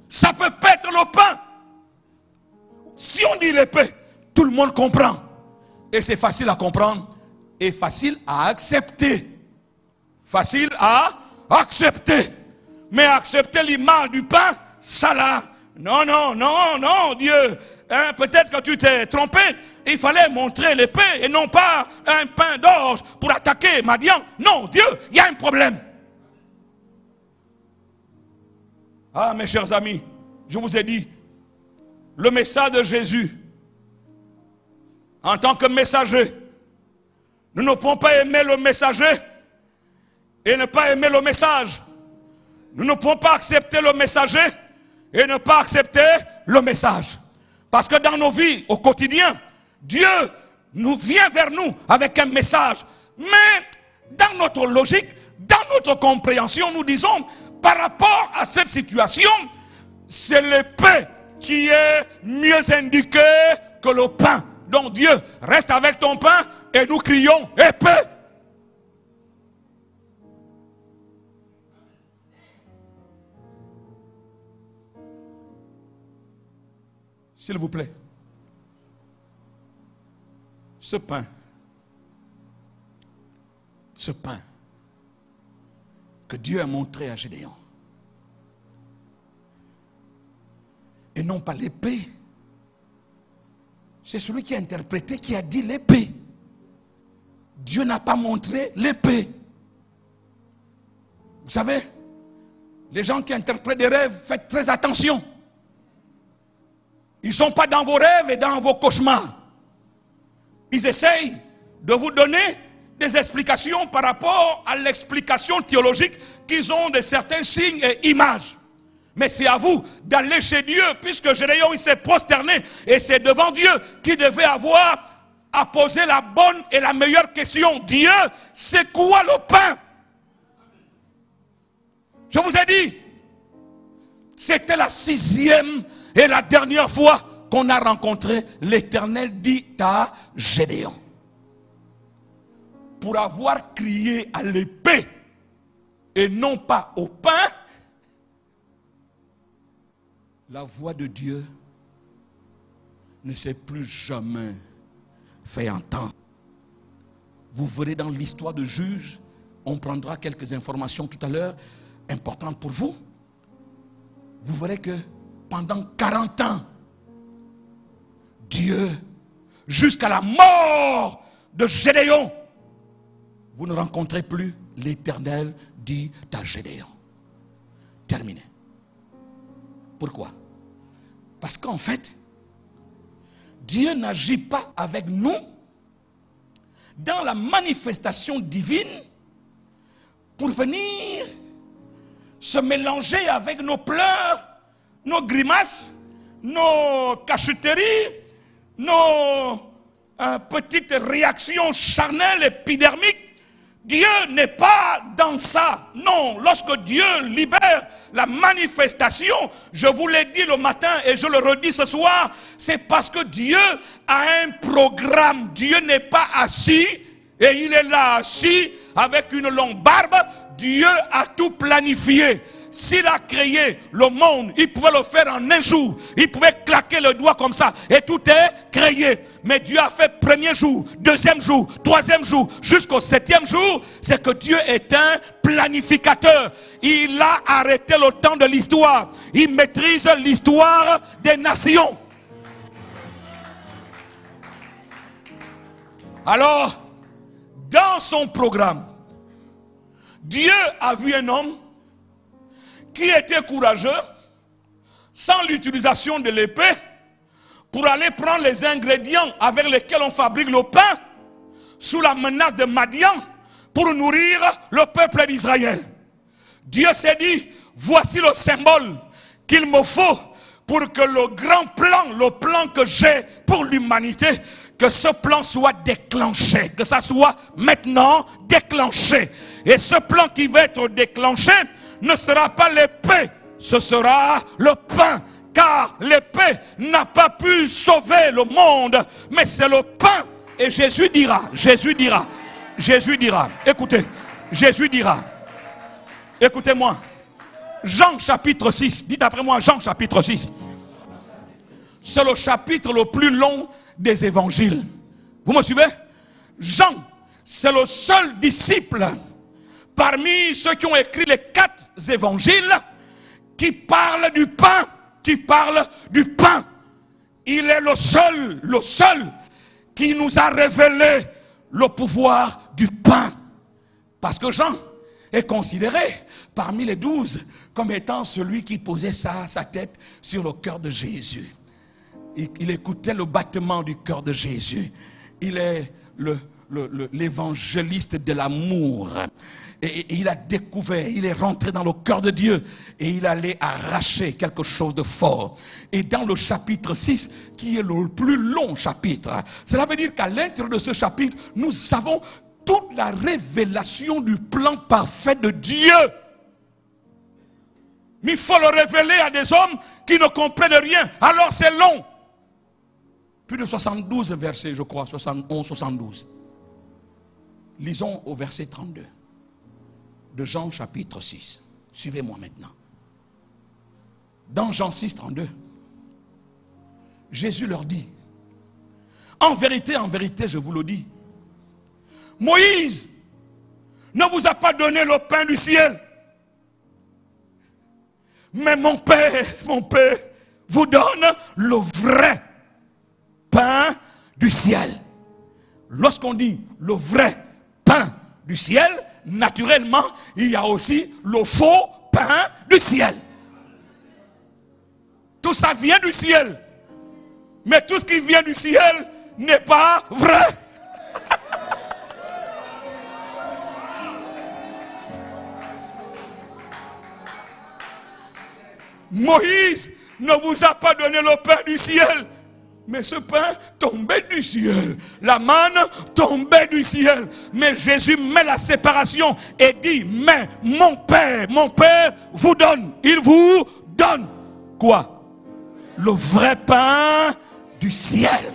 Ça peut pas être le pain. Si on dit l'épée, tout le monde comprend. Et c'est facile à comprendre et facile à accepter. Facile à accepter. Mais accepter l'image du pain, ça là, non, non, non, non, Dieu. Hein, peut-être que tu t'es trompé. Il fallait montrer l'épée et non pas un pain d'orge pour attaquer Madian. Non, Dieu, il y a un problème. Ah, mes chers amis, je vous ai dit, le message de Jésus, en tant que messager, nous ne pouvons pas aimer le messager et ne pas aimer le message. Nous ne pouvons pas accepter le messager et ne pas accepter le message. Parce que dans nos vies, au quotidien, Dieu nous vient vers nous avec un message. Mais dans notre logique, dans notre compréhension, nous disons, par rapport à cette situation, c'est l'épée qui est mieux indiquée que le pain. Donc Dieu, reste avec ton pain et nous crions épée. S'il vous plaît, ce pain que Dieu a montré à Gédéon, et non pas l'épée, c'est celui qui a interprété, qui a dit l'épée. Dieu n'a pas montré l'épée. Vous savez, les gens qui interprètent des rêves, faites très attention. Ils ne sont pas dans vos rêves et dans vos cauchemars. Ils essayent de vous donner des explications par rapport à l'explication théologique qu'ils ont de certains signes et images. Mais c'est à vous d'aller chez Dieu, puisque Gédéon il s'est prosterné et c'est devant Dieu qu'il devait avoir à poser la bonne et la meilleure question. Dieu, c'est quoi le pain? Je vous ai dit, c'était la 6e et la dernière fois qu'on a rencontré l'Éternel, dit à Gédéon, pour avoir crié à l'épée et non pas au pain, la voix de Dieu ne s'est plus jamais fait entendre. Vous verrez dans l'histoire de Juges, on prendra quelques informations tout à l'heure, importantes pour vous. Vous verrez que pendant 40 ans, Dieu, jusqu'à la mort de Gédéon, vous ne rencontrez plus l'Éternel, dit à Gédéon. Terminé. Pourquoi? Parce qu'en fait, Dieu n'agit pas avec nous dans la manifestation divine pour venir se mélanger avec nos pleurs, nos grimaces, nos cacheteries, nos petites réactions charnelles, épidermiques. Dieu n'est pas dans ça. Non, lorsque Dieu libère la manifestation, je vous l'ai dit le matin et je le redis ce soir, c'est parce que Dieu a un programme. Dieu n'est pas assis et il est là assis avec une longue barbe. Dieu a tout planifié. S'il a créé le monde, il pouvait le faire en un jour. Il pouvait claquer le doigt comme ça et tout est créé. Mais Dieu a fait premier jour, deuxième jour, troisième jour, jusqu'au 7e jour. C'est que Dieu est un planificateur. Il a arrêté le temps de l'histoire. Il maîtrise l'histoire des nations. Alors, dans son programme, Dieu a vu un homme qui était courageux, sans l'utilisation de l'épée, pour aller prendre les ingrédients avec lesquels on fabrique le pain, sous la menace de Madian, pour nourrir le peuple d'Israël. Dieu s'est dit, voici le symbole qu'il me faut pour que le grand plan, le plan que j'ai pour l'humanité, que ce plan soit déclenché, que ça soit maintenant déclenché. Et ce plan qui va être déclenché ne sera pas l'épée, ce sera le pain. Car l'épée n'a pas pu sauver le monde, mais c'est le pain. Et Jésus dira, écoutez, Jésus dira, écoutez-moi, Jean chapitre 6, dites après moi, Jean chapitre 6. C'est le chapitre le plus long des évangiles. Vous me suivez? Jean, c'est le seul disciple parmi ceux qui ont écrit les 4 évangiles qui parle du pain. Il est le seul qui nous a révélé le pouvoir du pain. Parce que Jean est considéré parmi les 12 comme étant celui qui posait sa tête sur le cœur de Jésus. Il écoutait le battement du cœur de Jésus. Il est l'évangéliste de l'amour. Et il a découvert, il est rentré dans le cœur de Dieu et il allait arracher quelque chose de fort. Et dans le chapitre 6, qui est le plus long chapitre, cela veut dire qu'à l'intérieur de ce chapitre, nous avons toute la révélation du plan parfait de Dieu. Mais il faut le révéler à des hommes qui ne comprennent rien. Alors c'est long. Plus de 72 versets, je crois, 71, 72. Lisons au verset 32 de Jean chapitre 6. Suivez-moi maintenant. Dans Jean 6, 32, Jésus leur dit, en vérité, je vous le dis, Moïse ne vous a pas donné le pain du ciel, mais mon Père vous donne le vrai pain du ciel. Lorsqu'on dit le vrai pain du ciel, naturellement, il y a aussi le faux pain du ciel. Tout ça vient du ciel. Mais tout ce qui vient du ciel n'est pas vrai. Moïse ne vous a pas donné le pain du ciel. Mais ce pain tombait du ciel. La manne tombait du ciel. Mais Jésus met la séparation et dit, mais mon Père vous donne. Il vous donne quoi? Le vrai pain du ciel.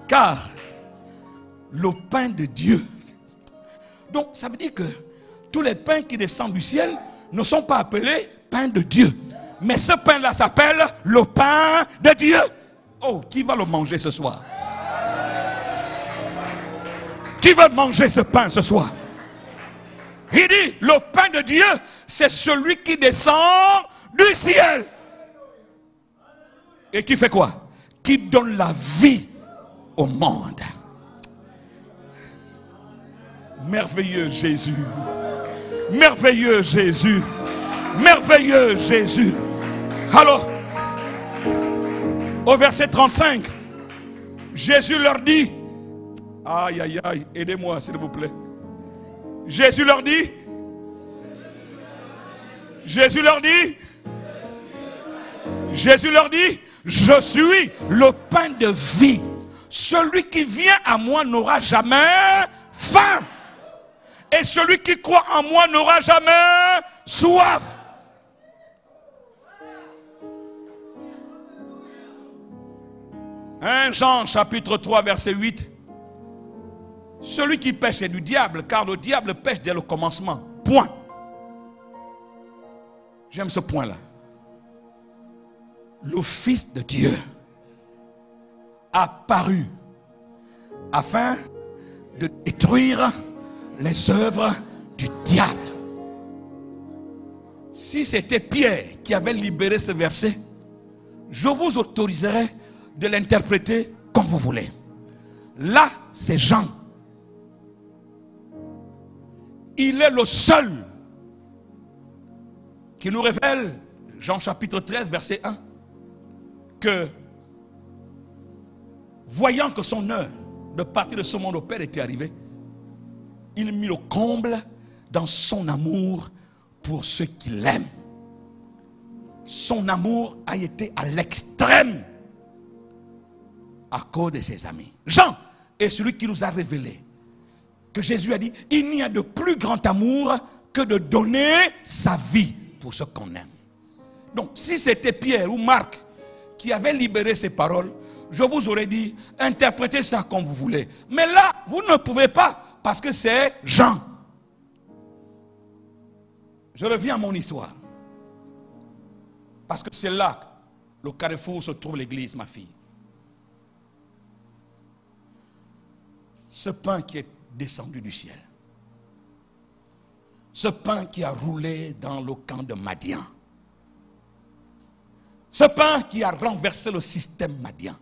Car le pain de Dieu. Donc ça veut dire que tous les pains qui descendent du ciel ne sont pas appelés pain de Dieu. Mais ce pain-là s'appelle le pain de Dieu. Oh, qui va le manger ce soir? Qui veut manger ce pain ce soir? Il dit, le pain de Dieu, c'est celui qui descend du ciel. Et qui fait quoi? Qui donne la vie au monde. Merveilleux Jésus. Merveilleux Jésus. Merveilleux Jésus. Alors, au verset 35, Jésus leur dit, aïe, aïe, aïe, aidez-moi s'il vous plaît. Jésus leur dit, je suis le pain de vie. Celui qui vient à moi n'aura jamais faim. Et celui qui croit en moi n'aura jamais soif. 1 Jean chapitre 3 verset 8. Celui qui pêche est du diable, car le diable pêche dès le commencement. Point. J'aime ce point-là. Le Fils de Dieu a paru afin de détruire les œuvres du diable. Si c'était Pierre qui avait libéré ce verset, je vous autoriserai de l'interpréter comme vous voulez. Là, c'est Jean. Il est le seul qui nous révèle, Jean chapitre 13, verset 1, que voyant que son heure de partir de ce monde au Père était arrivée, il mit le comble dans son amour pour ceux qu'il aime. Son amour a été à l'extrême. à cause de ses amis. Jean est celui qui nous a révélé que Jésus a dit, il n'y a de plus grand amour que de donner sa vie pour ceux qu'on aime. Donc, si c'était Pierre ou Marc qui avait libéré ces paroles, je vous aurais dit, interprétez ça comme vous voulez. Mais là, vous ne pouvez pas, parce que c'est Jean. Je reviens à mon histoire. Parce que c'est là, le carrefour où se trouve l'église, ma fille. Ce pain qui est descendu du ciel. Ce pain qui a roulé dans le camp de Madian. Ce pain qui a renversé le système Madian.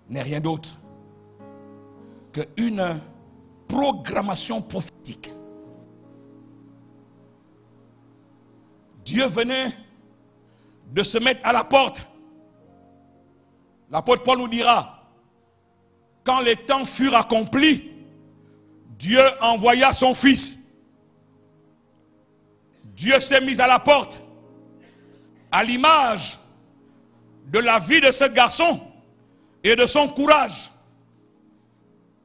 N'est rien d'autre qu'une programmation prophétique. Dieu venait de se mettre à la porte. L'apôtre Paul nous dira, quand les temps furent accomplis, Dieu envoya son fils. Dieu s'est mis à la porte, à l'image de la vie de ce garçon et de son courage.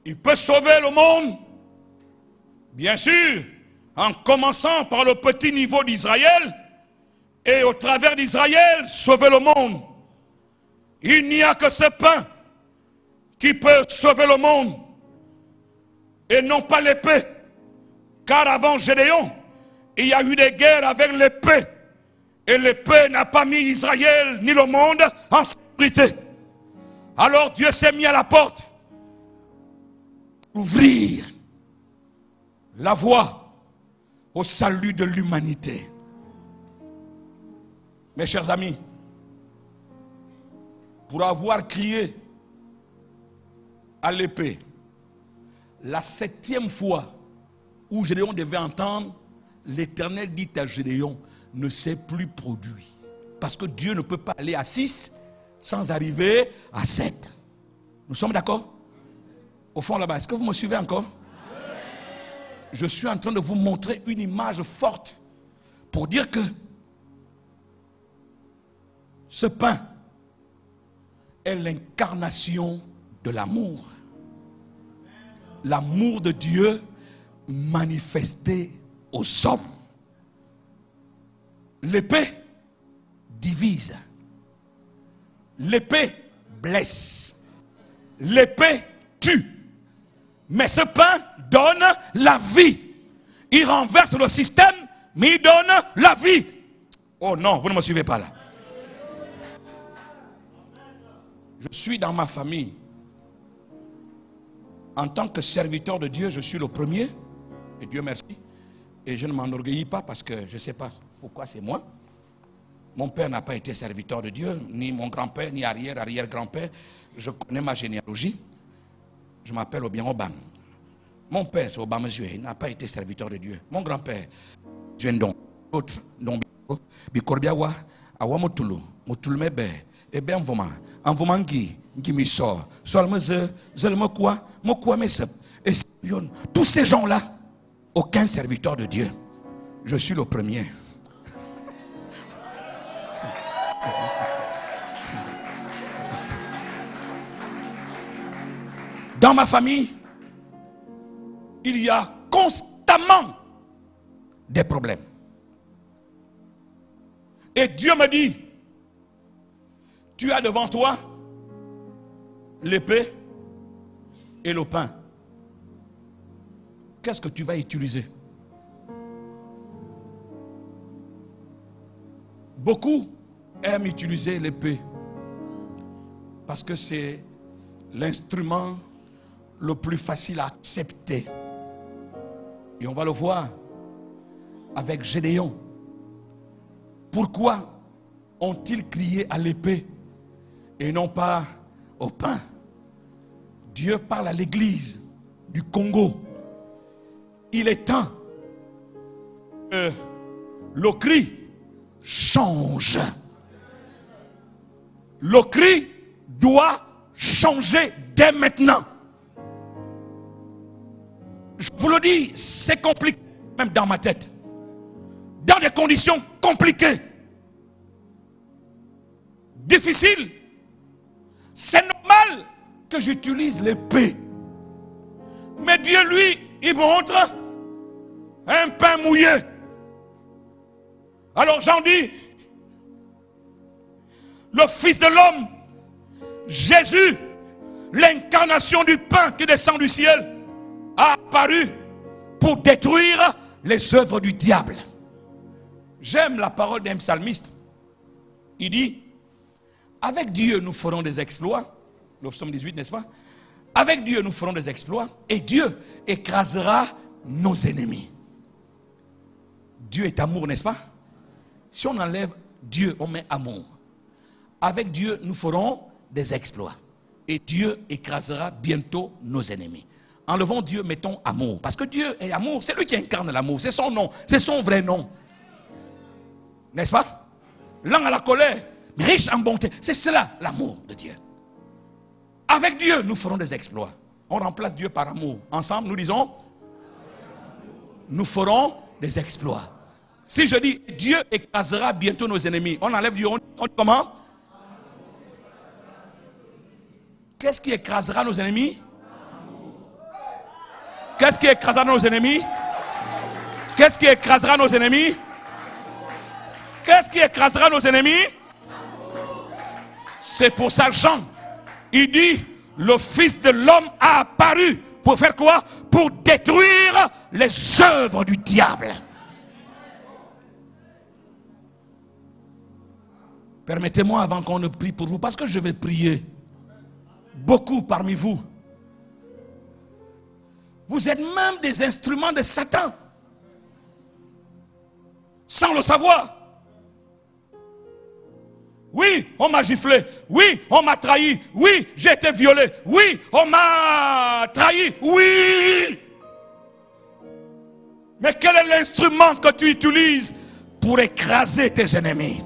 Il peut sauver le monde, bien sûr, en commençant par le petit niveau d'Israël, et au travers d'Israël, sauver le monde. Il n'y a que ce pain qui peut sauver le monde, et non pas l'épée. Car avant Gédéon, il y a eu des guerres avec l'épée, et l'épée n'a pas mis Israël ni le monde en sécurité. Alors Dieu s'est mis à la porte, ouvrir la voie au salut de l'humanité. Mes chers amis, pour avoir crié à l'épée, la 7e fois où Gédéon devait entendre, l'Éternel dit à Gédéon, ne s'est plus produit. Parce que Dieu ne peut pas aller à 6 sans arriver à 7. Nous sommes d'accord? Au fond là-bas, est-ce que vous me suivez encore? Je suis en train de vous montrer une image forte pour dire que ce pain est l'incarnation de l'amour. L'amour de Dieu manifesté aux hommes. L'épée divise. L'épée blesse. L'épée tue. Mais ce pain donne la vie. Il renverse le système, mais il donne la vie. Oh non, vous ne me suivez pas là. Je suis dans ma famille. En tant que serviteur de Dieu, je suis le premier. Et Dieu merci. Et je ne m'enorgueillis pas parce que je ne sais pas pourquoi c'est moi. Mon père n'a pas été serviteur de Dieu, ni mon grand-père, ni arrière-arrière-grand-père. Je connais ma généalogie. Je m'appelle Obiang Obam. Mon père, c'est Obama Zue, il n'a pas été serviteur de Dieu. Mon grand-père, Zuendon, l'autre, Bikorbiawa, Awamotulu, Mutulmebe, et bien Envomangi, Gimiso, Solmeze, Zelmokwa, Mokwa Mesep, et tous ces gens-là, aucun serviteur de Dieu. Je suis le premier. Dans ma famille, il y a constamment des problèmes. Et Dieu me dit, tu as devant toi l'épée et le pain. Qu'est-ce que tu vas utiliser? Beaucoup aiment utiliser l'épée parce que c'est l'instrument le plus facile à accepter. Et on va le voir avec Gédéon. Pourquoi ont-ils crié à l'épée et non pas au pain? Dieu parle à l'église du Congo. Il est temps que le cri change. Le cri doit changer dès maintenant. Je vous le dis, c'est compliqué, même dans ma tête. Dans des conditions compliquées. difficile, c'est normal que j'utilise l'épée. Mais Dieu, lui, il montre un pain mouillé. Alors Jean dit, le Fils de l'homme, Jésus, l'incarnation du pain qui descend du ciel, a apparu pour détruire les œuvres du diable. J'aime la parole d'un psalmiste. Il dit, avec Dieu nous ferons des exploits. Le psaume 18, n'est-ce pas? Avec Dieu nous ferons des exploits et Dieu écrasera nos ennemis. Dieu est amour, n'est-ce pas? Si on enlève Dieu, on met amour. Avec Dieu nous ferons des exploits et Dieu écrasera bientôt nos ennemis. Enlevons Dieu, mettons amour. Parce que Dieu est amour, c'est lui qui incarne l'amour. C'est son nom, c'est son vrai nom. N'est-ce pas? Lent à la colère, mais riche en bonté. C'est cela l'amour de Dieu. Avec Dieu, nous ferons des exploits. On remplace Dieu par amour. Ensemble, nous disons, nous ferons des exploits. Si je dis, Dieu écrasera bientôt nos ennemis, on enlève Dieu, on dit comment? Qu'est-ce qui écrasera nos ennemis? Qu'est-ce qui écrasera nos ennemis? Qu'est-ce qui écrasera nos ennemis? Qu'est-ce qui écrasera nos ennemis? C'est pour ça Jean, il dit, le Fils de l'homme a apparu pour faire quoi? Pour détruire les œuvres du diable. Permettez-moi avant qu'on ne prie pour vous, parce que je vais prier. Beaucoup parmi vous, vous êtes même des instruments de Satan, sans le savoir. Oui, on m'a giflé. Oui, on m'a trahi. Oui, j'ai été violé. Oui, on m'a trahi. Oui. Mais quel est l'instrument que tu utilises pour écraser tes ennemis?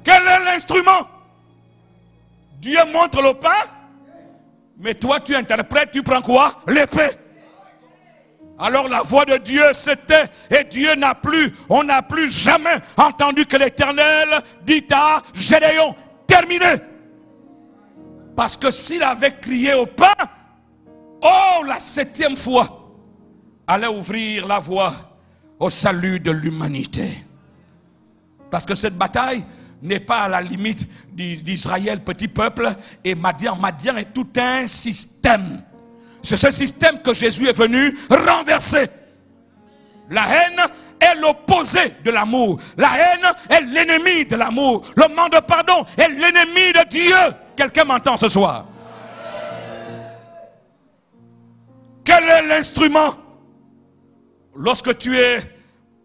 Quel est l'instrument? Dieu montre le pain, mais toi tu interprètes, tu prends quoi? L'épée. Alors la voix de Dieu c'était, et Dieu n'a plus, on n'a plus jamais entendu que l'Éternel dit à Gédéon, terminé. Parce que s'il avait crié au pain, oh la 7e fois, allait ouvrir la voie au salut de l'humanité. Parce que cette bataille n'est pas à la limite d'Israël, petit peuple, et Madian. Madian est tout un système. C'est ce système que Jésus est venu renverser. La haine est l'opposé de l'amour. La haine est l'ennemi de l'amour. Le manque de pardon est l'ennemi de Dieu. Quelqu'un m'entend ce soir? Quel est l'instrument lorsque tu es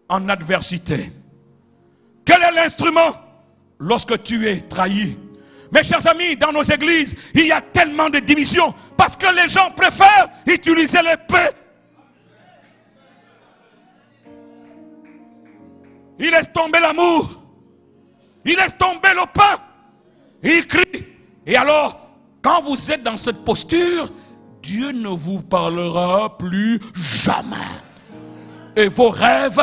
en adversité? Quel est l'instrument lorsque tu es trahi? Mes chers amis, dans nos églises, il y a tellement de divisions parce que les gens préfèrent utiliser l'épée. Ils laissent tomber l'amour. Ils laissent tomber le pain. Ils crient. Et alors, quand vous êtes dans cette posture, Dieu ne vous parlera plus jamais. Et vos rêves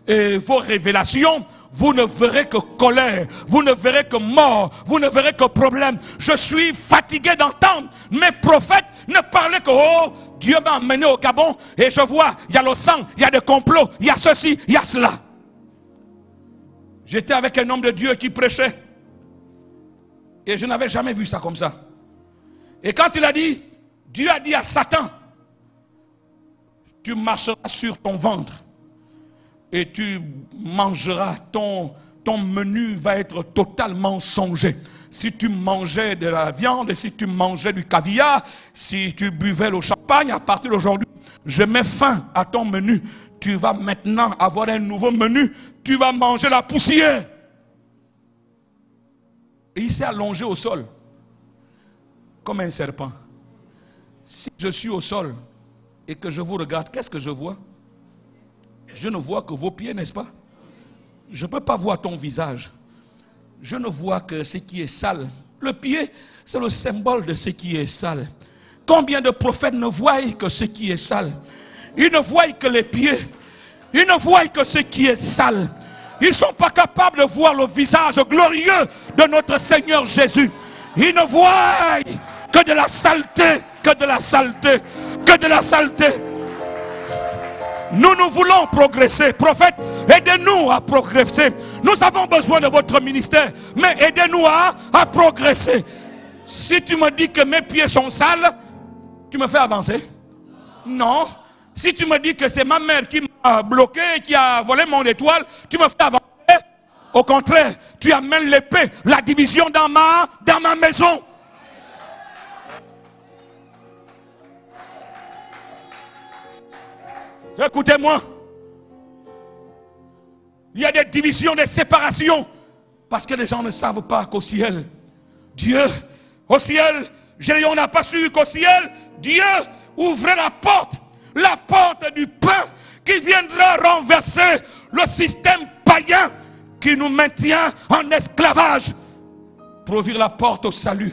et vos révélations, vous ne verrez que colère, vous ne verrez que mort, vous ne verrez que problème. Je suis fatigué d'entendre mes prophètes ne parler que oh, Dieu m'a emmené au Gabon et je vois, il y a le sang, il y a des complots, il y a ceci, il y a cela. J'étais avec un homme de Dieu qui prêchait et je n'avais jamais vu ça comme ça. Et quand il a dit, Dieu a dit à Satan, tu marcheras sur ton ventre. Et tu mangeras, ton menu va être totalement changé. Si tu mangeais de la viande, si tu mangeais du caviar, si tu buvais le champagne, à partir d'aujourd'hui, je mets fin à ton menu. Tu vas maintenant avoir un nouveau menu. Tu vas manger la poussière. Et il s'est allongé au sol, comme un serpent. Si je suis au sol et que je vous regarde, qu'est-ce que je vois? Je ne vois que vos pieds, n'est-ce pas? Je ne peux pas voir ton visage. Je ne vois que ce qui est sale. Le pied, c'est le symbole de ce qui est sale. Combien de prophètes ne voient que ce qui est sale? Ils ne voient que les pieds. Ils ne voient que ce qui est sale. Ils ne sont pas capables de voir le visage glorieux de notre Seigneur Jésus. Ils ne voient que de la saleté, que de la saleté, que de la saleté. Nous voulons progresser. Prophète, aidez-nous à progresser. Nous avons besoin de votre ministère, mais aidez-nous à progresser. Si tu me dis que mes pieds sont sales, tu me fais avancer? Non. Si tu me dis que c'est ma mère qui m'a bloqué et qui a volé mon étoile, tu me fais avancer? Au contraire, tu amènes l'épée, la division dans ma maison. Écoutez-moi. Il y a des divisions, des séparations. Parce que les gens ne savent pas qu'au ciel, Dieu, au ciel, Gédéon n'a pas su qu'au ciel, Dieu ouvrait la porte du pain qui viendra renverser le système païen qui nous maintient en esclavage pour ouvrir la porte au salut.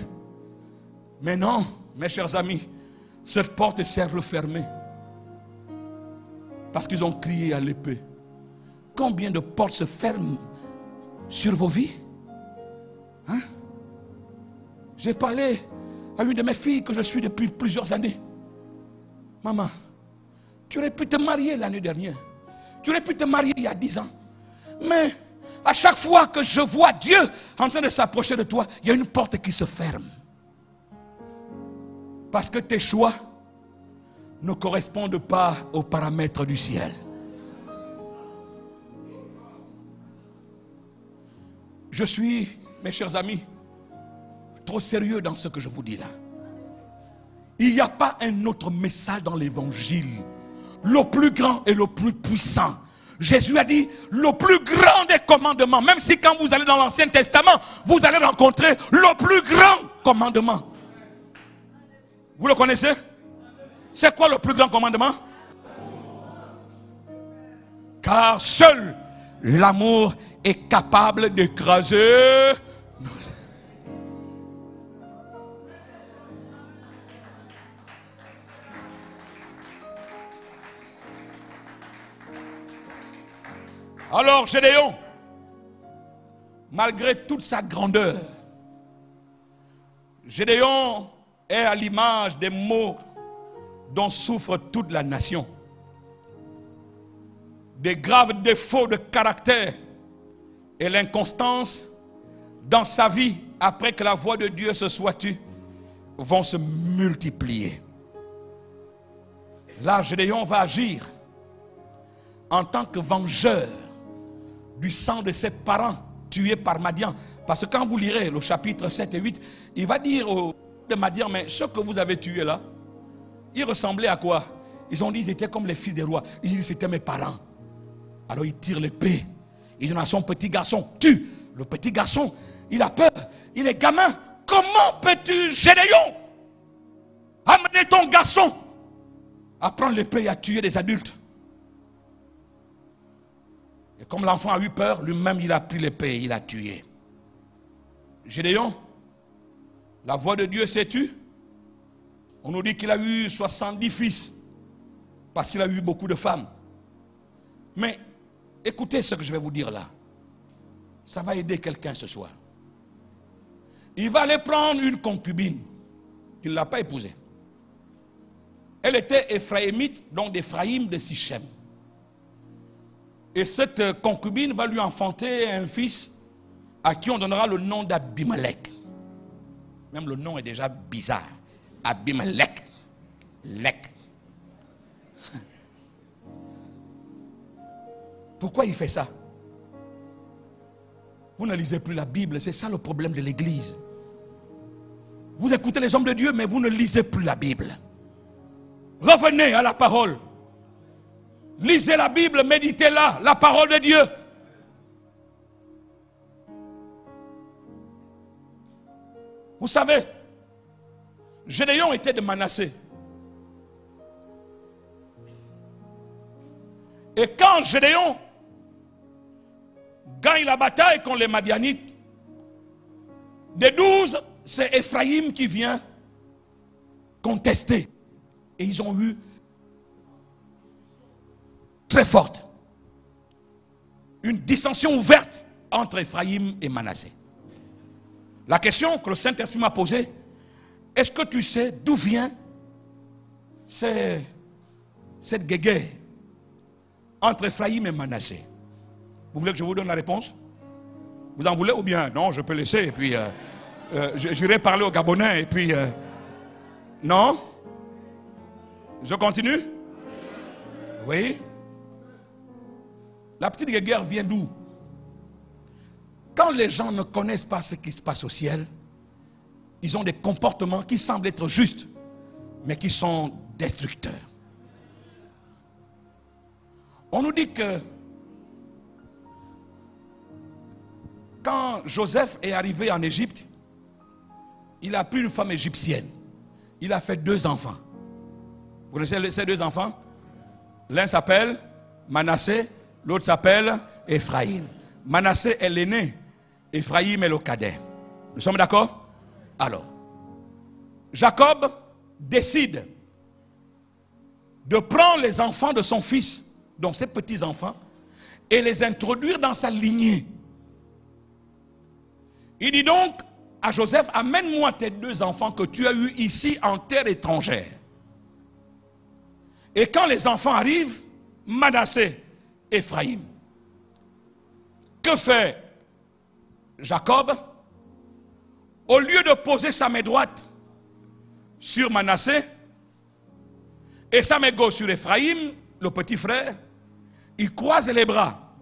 Mais non, mes chers amis, cette porte s'est refermée. Parce qu'ils ont crié à l'épée. Combien de portes se ferment sur vos vies? Hein? J'ai parlé à une de mes filles que je suis depuis plusieurs années. Maman, tu aurais pu te marier l'année dernière. Tu aurais pu te marier il y a 10 ans. Mais à chaque fois que je vois Dieu en train de s'approcher de toi, il y a une porte qui se ferme. Parce que tes choix ne correspondent pas aux paramètres du ciel. Je suis, mes chers amis, trop sérieux dans ce que je vous dis là. Il n'y a pas un autre message dans l'évangile, le plus grand et le plus puissant. Jésus a dit, le plus grand des commandements, même si quand vous allez dans l'Ancien Testament, vous allez rencontrer le plus grand commandement. Vous le connaissez? C'est quoi le plus grand commandement? Car seul l'amour est capable d'écraser. Alors Gédéon, malgré toute sa grandeur, Gédéon est à l'image des maux dont souffre toute la nation. Des graves défauts de caractère et l'inconstance dans sa vie après que la voix de Dieu se soit tue vont se multiplier. Là, Gédéon va agir en tant que vengeur du sang de ses parents tués par Madian. Parce que quand vous lirez le chapitre 7 et 8, il va dire de Madian, mais ceux que vous avez tués là, ils ressemblaient à quoi? Ils ont dit qu'ils étaient comme les fils des rois. Ils disent c'était mes parents. Alors il tire l'épée. Il donne à son petit garçon. Tue. Le petit garçon, il a peur. Il est gamin. Comment peux-tu, Gédéon, amener ton garçon à prendre l'épée et à tuer des adultes? Et comme l'enfant a eu peur, lui-même il a pris l'épée et il a tué. Gédéon, la voix de Dieu s'est tue. On nous dit qu'il a eu 70 fils. Parce qu'il a eu beaucoup de femmes. Mais écoutez ce que je vais vous dire là. Ça va aider quelqu'un ce soir. Il va aller prendre une concubine qu'il ne l'a pas épousée. Elle était éphraïmite, donc d'Éphraïm de Sichem. Et cette concubine va lui enfanter un fils à qui on donnera le nom d'Abimelech. Même le nom est déjà bizarre. Abimelech. Lek. Pourquoi il fait ça? Vous ne lisez plus la Bible, c'est ça le problème de l'Église. Vous écoutez les hommes de Dieu, mais vous ne lisez plus la Bible. Revenez à la parole. Lisez la Bible, méditez-la, la parole de Dieu. Vous savez, Gédéon était de Manassé. Et quand Gédéon gagne la bataille contre les Madianites, des 12, c'est Ephraïm qui vient contester. Et ils ont eu très forte. une dissension ouverte entre Ephraïm et Manassé. La question que le Saint-Esprit m'a posée, est-ce que tu sais d'où vient cette guéguerre entre Ephraïm et Manassé? Vous voulez que je vous donne la réponse? Vous en voulez ou bien? Non, je peux laisser et puis j'irai parler aux Gabonais et puis... non? Je continue? Oui. La petite guerre vient d'où? Quand les gens ne connaissent pas ce qui se passe au ciel, ils ont des comportements qui semblent être justes, mais qui sont destructeurs. On nous dit que quand Joseph est arrivé en Égypte, il a pris une femme égyptienne. Il a fait 2 enfants. Vous connaissez ces 2 enfants? L'un s'appelle Manassé, l'autre s'appelle Ephraïm. Manassé est l'aîné, Ephraïm est le cadet. Nous sommes d'accord? Alors, Jacob décide de prendre les enfants de son fils, donc ses petits-enfants, et les introduire dans sa lignée. Il dit donc à Joseph, amène-moi tes 2 enfants que tu as eus ici en terre étrangère. Et quand les enfants arrivent, Manassé, Ephraïm. Que fait Jacob? Au lieu de poser sa main droite sur Manassé et sa main gauche sur Ephraïm, le petit frère, il croise les bras.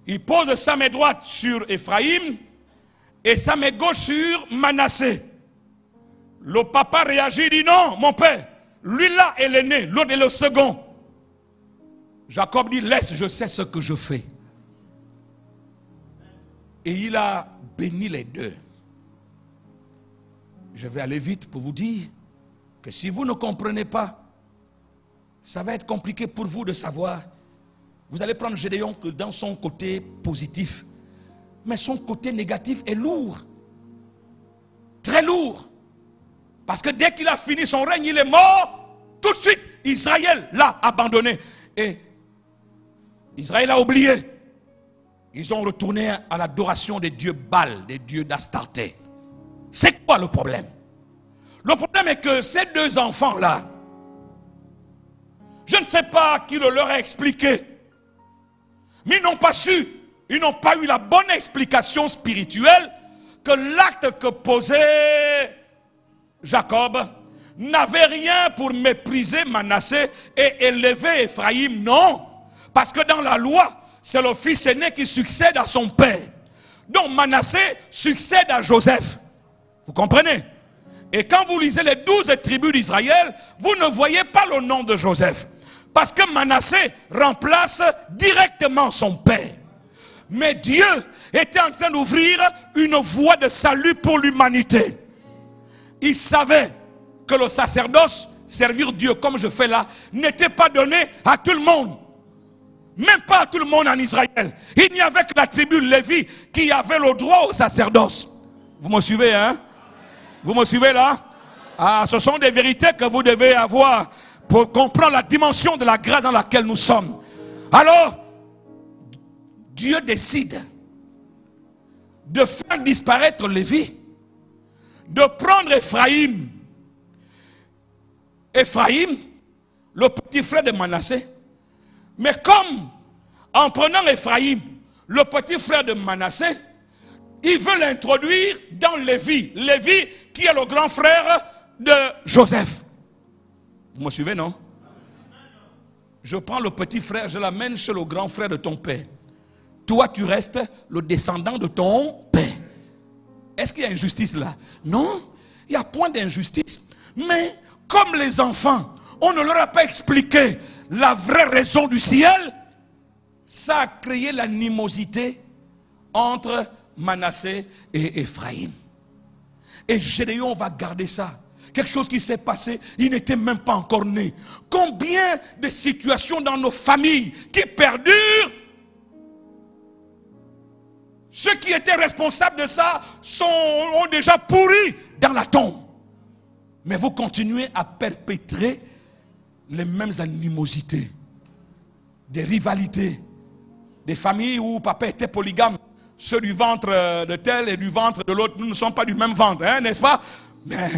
Il pose sa main droite sur Ephraïm et sa main gauche sur Manassé. Le papa réagit, dit non, mon père, lui là est l'aîné, l'autre est le second. Jacob dit, laisse, je sais ce que je fais. Et il a béni les 2. Je vais aller vite pour vous dire que si vous ne comprenez pas, ça va être compliqué pour vous de savoir. Vous allez prendre Gédéon que dans son côté positif. Mais son côté négatif est lourd. Très lourd. Parce que dès qu'il a fini son règne, il est mort. Tout de suite, Israël l'a abandonné. Et Israël a oublié. Ils ont retourné à l'adoration des dieux Baal, des dieux d'Astarté. C'est quoi le problème? Le problème est que ces 2 enfants-là, je ne sais pas qui le leur a expliqué, mais ils n'ont pas su, ils n'ont pas eu la bonne explication spirituelle que l'acte que posait Jacob n'avait rien pour mépriser Manassé et élever Ephraïm. Non, parce que dans la loi, c'est le fils aîné qui succède à son père. Donc Manassé succède à Joseph. Vous comprenez? Et quand vous lisez les 12 tribus d'Israël, vous ne voyez pas le nom de Joseph. Parce que Manassé remplace directement son père. Mais Dieu était en train d'ouvrir une voie de salut pour l'humanité. Il savait que le sacerdoce, servir Dieu comme je fais là, n'était pas donné à tout le monde. Même pas à tout le monde en Israël. Il n'y avait que la tribu Lévi qui avait le droit au sacerdoce. Vous me suivez, hein? Vous me suivez là? Ah, ce sont des vérités que vous devez avoir pour comprendre la dimension de la grâce dans laquelle nous sommes. Alors, Dieu décide de faire disparaître Lévi, de prendre Ephraïm. Ephraïm, le petit frère de Manassé. Mais comme, en prenant Ephraïm, le petit frère de Manassé, il veut l'introduire dans Lévi. Lévi qui est le grand frère de Joseph. Vous me suivez, non? Je prends le petit frère, je l'amène chez le grand frère de ton père. Toi, tu restes le descendant de ton père. Est-ce qu'il y a injustice là? Non, il n'y a point d'injustice. Mais comme les enfants, on ne leur a pas expliqué la vraie raison du ciel, ça a créé l'animosité entre Manassé et Ephraïm. Et Gédéon va garder ça. Quelque chose qui s'est passé, il n'était même pas encore né. Combien de situations dans nos familles qui perdurent? Ceux qui étaient responsables de ça ont déjà pourri dans la tombe. Mais vous continuez à perpétrer les mêmes animosités, des rivalités, des familles où papa était polygame. Ceux du ventre de tel et du ventre de l'autre, nous ne sommes pas du même ventre, hein, n'est-ce pas? Mais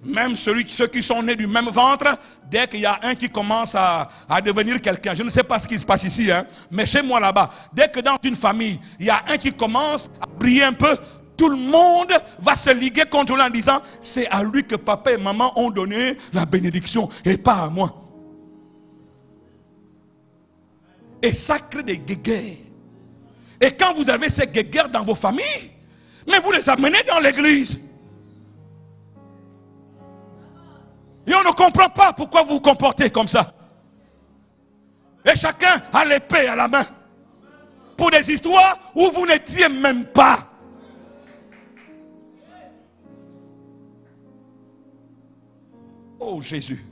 même ceux qui sont nés du même ventre, dès qu'il y a un qui commence à devenir quelqu'un, je ne sais pas ce qui se passe ici, hein, mais chez moi là-bas, dès que dans une famille, il y a un qui commence à briller un peu, tout le monde va se liguer contre lui en disant, c'est à lui que papa et maman ont donné la bénédiction et pas à moi. Et ça crée des guéguerres. Et quand vous avez ces guéguerres dans vos familles, mais vous les amenez dans l'église. Et on ne comprend pas pourquoi vous vous comportez comme ça. Et chacun a l'épée à la main. Pour des histoires où vous n'étiez même pas. Oh Jésus.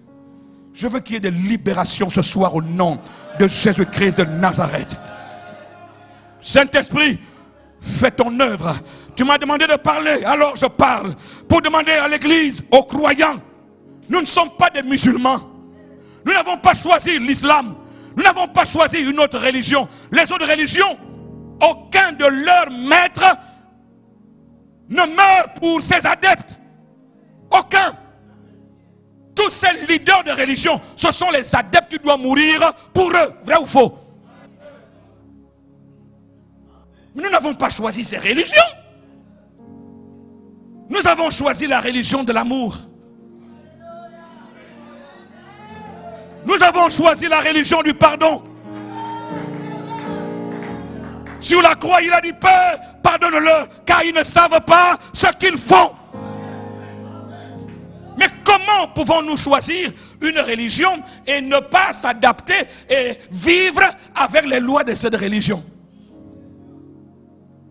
Je veux qu'il y ait des libérations ce soir au nom de Jésus-Christ de Nazareth. Saint-Esprit, fais ton œuvre. Tu m'as demandé de parler, alors je parle. Pour demander à l'église, aux croyants. Nous ne sommes pas des musulmans. Nous n'avons pas choisi l'islam. Nous n'avons pas choisi une autre religion. Les autres religions, aucun de leurs maîtres ne meurt pour ses adeptes. Aucun. Tous ces leaders de religion, ce sont les adeptes qui doivent mourir pour eux. Vrai ou faux? Mais nous n'avons pas choisi ces religions. Nous avons choisi la religion de l'amour. Nous avons choisi la religion du pardon. Sur la croix, il a dit, Père, pardonne-leur, car ils ne savent pas ce qu'ils font. Mais comment pouvons-nous choisir une religion et ne pas s'adapter et vivre avec les lois de cette religion?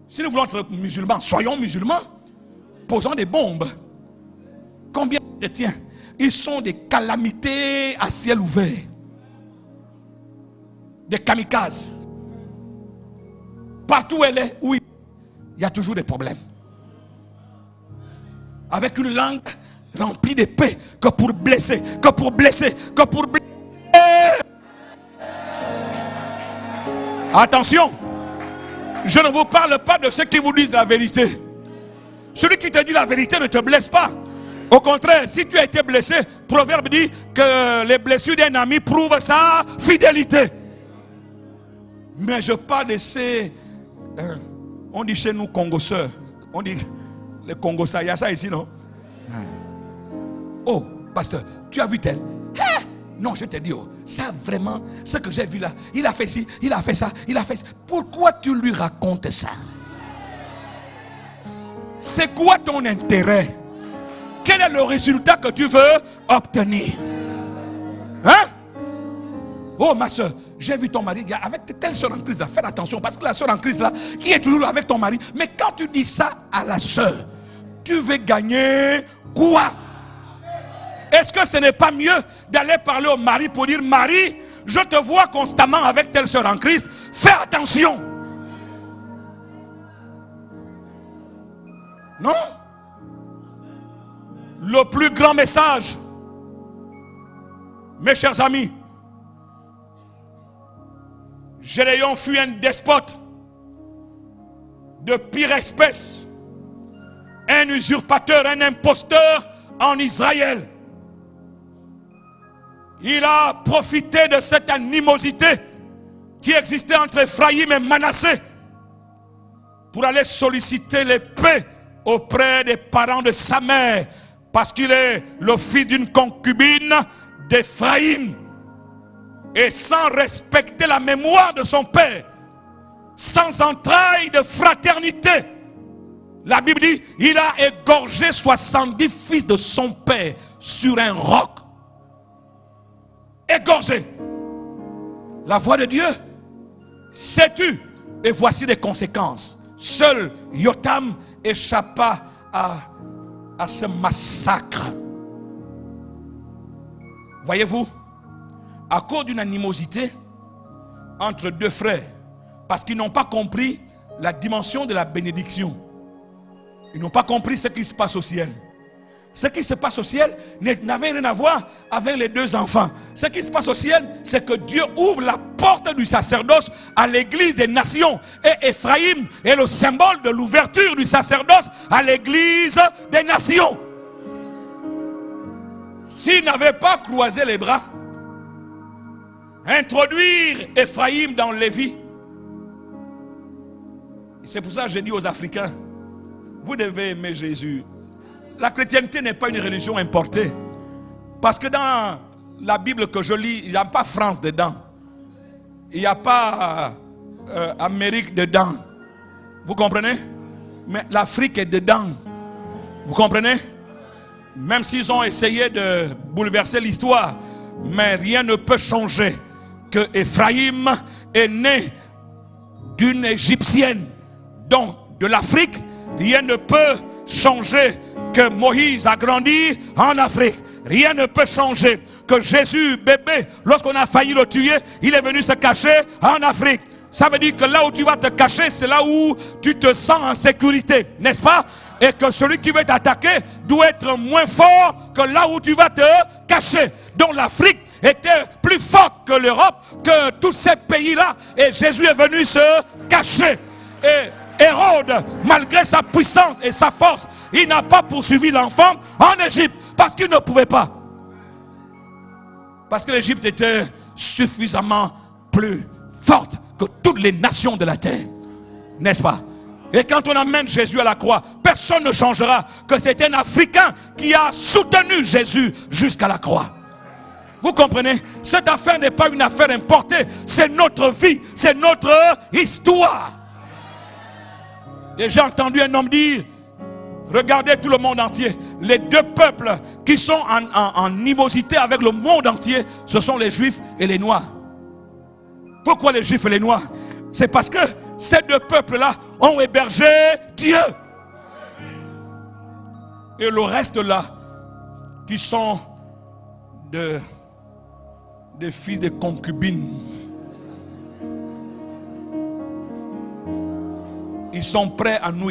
Si nous voulons être musulmans, soyons musulmans. Posons des bombes. Combien de chrétiens? Ils sont des calamités à ciel ouvert. Des kamikazes. Partout où elle est, oui, il y a toujours des problèmes. Avec une langue remplie d'épée, que pour blesser, que pour blesser, que pour blesser. Attention, je ne vous parle pas de ceux qui vous disent la vérité. Celui qui te dit la vérité ne te blesse pas. Au contraire, si tu as été blessé, Proverbe dit que les blessures d'un ami prouvent sa fidélité. Mais je parle de ces... on dit chez nous Congosseurs. On dit les Congosseurs. Il y a ça ici, non? Oh, pasteur, tu as vu tel? Non, je te dis, oh, ça vraiment, ce que j'ai vu là, il a fait ci, il a fait ça, il a fait ça. Pourquoi tu lui racontes ça? C'est quoi ton intérêt? Quel est le résultat que tu veux obtenir? Hein? Oh ma soeur, j'ai vu ton mari avec telle soeur en Christ là. Fais attention parce que la soeur en Christ là, qui est toujours avec ton mari. Mais quand tu dis ça à la soeur, tu veux gagner quoi? Est-ce que ce n'est pas mieux d'aller parler au mari pour dire, Marie, je te vois constamment avec telle soeur en Christ, fais attention. Non? Le plus grand message, mes chers amis, Gédéon fut un despote de pire espèce, un usurpateur, un imposteur en Israël. Il a profité de cette animosité qui existait entre Ephraïm et Manassé pour aller solliciter les paix auprès des parents de sa mère, parce qu'il est le fils d'une concubine d'Ephraïm. Et sans respecter la mémoire de son père, sans entrailles de fraternité, la Bible dit, il a égorgé 70 fils de son père sur un roc. Égorgé. La voix de Dieu s'est tue. Et voici les conséquences. Seul Jotham échappa à ce massacre. Voyez-vous, à cause d'une animosité entre deux frères, parce qu'ils n'ont pas compris la dimension de la bénédiction. Ils n'ont pas compris ce qui se passe au ciel. Ce qui se passe au ciel n'avait rien à voir avec les deux enfants. Ce qui se passe au ciel, c'est que Dieu ouvre la porte du sacerdoce à l'église des nations. Et Ephraïm est le symbole de l'ouverture du sacerdoce à l'église des nations. S'il n'avait pas croisé les bras, introduire Ephraïm dans Lévi. C'est pour ça que je dis aux Africains, vous devez aimer Jésus. La chrétienté n'est pas une religion importée. Parce que dans la Bible que je lis, il n'y a pas France dedans. Il n'y a pas Amérique dedans. Vous comprenez? Mais l'Afrique est dedans. Vous comprenez? Même s'ils ont essayé de bouleverser l'histoire, mais rien ne peut changer que Ephraïm est né d'une Égyptienne. Donc, de l'Afrique, rien ne peut changer que Moïse a grandi en Afrique. Rien ne peut changer que Jésus, bébé, lorsqu'on a failli le tuer, il est venu se cacher en Afrique. Ça veut dire que là où tu vas te cacher, c'est là où tu te sens en sécurité, n'est-ce pas? Et que celui qui veut t'attaquer doit être moins fort que là où tu vas te cacher. Donc l'Afrique était plus forte que l'Europe, que tous ces pays-là. Et Jésus est venu se cacher. Et Hérode, malgré sa puissance et sa force, il n'a pas poursuivi l'enfant en Égypte parce qu'il ne pouvait pas. Parce que l'Égypte était suffisamment plus forte que toutes les nations de la terre. N'est-ce pas? Et quand on amène Jésus à la croix, personne ne changera que c'est un Africain qui a soutenu Jésus jusqu'à la croix. Vous comprenez? Cette affaire n'est pas une affaire importée, c'est notre vie, c'est notre histoire. Et j'ai entendu un homme dire, regardez tout le monde entier, les deux peuples qui sont en animosité avec le monde entier, ce sont les Juifs et les Noirs. Pourquoi les Juifs et les Noirs? C'est parce que ces deux peuples-là ont hébergé Dieu. Et le reste là, qui sont des fils de concubines, ils sont prêts à nous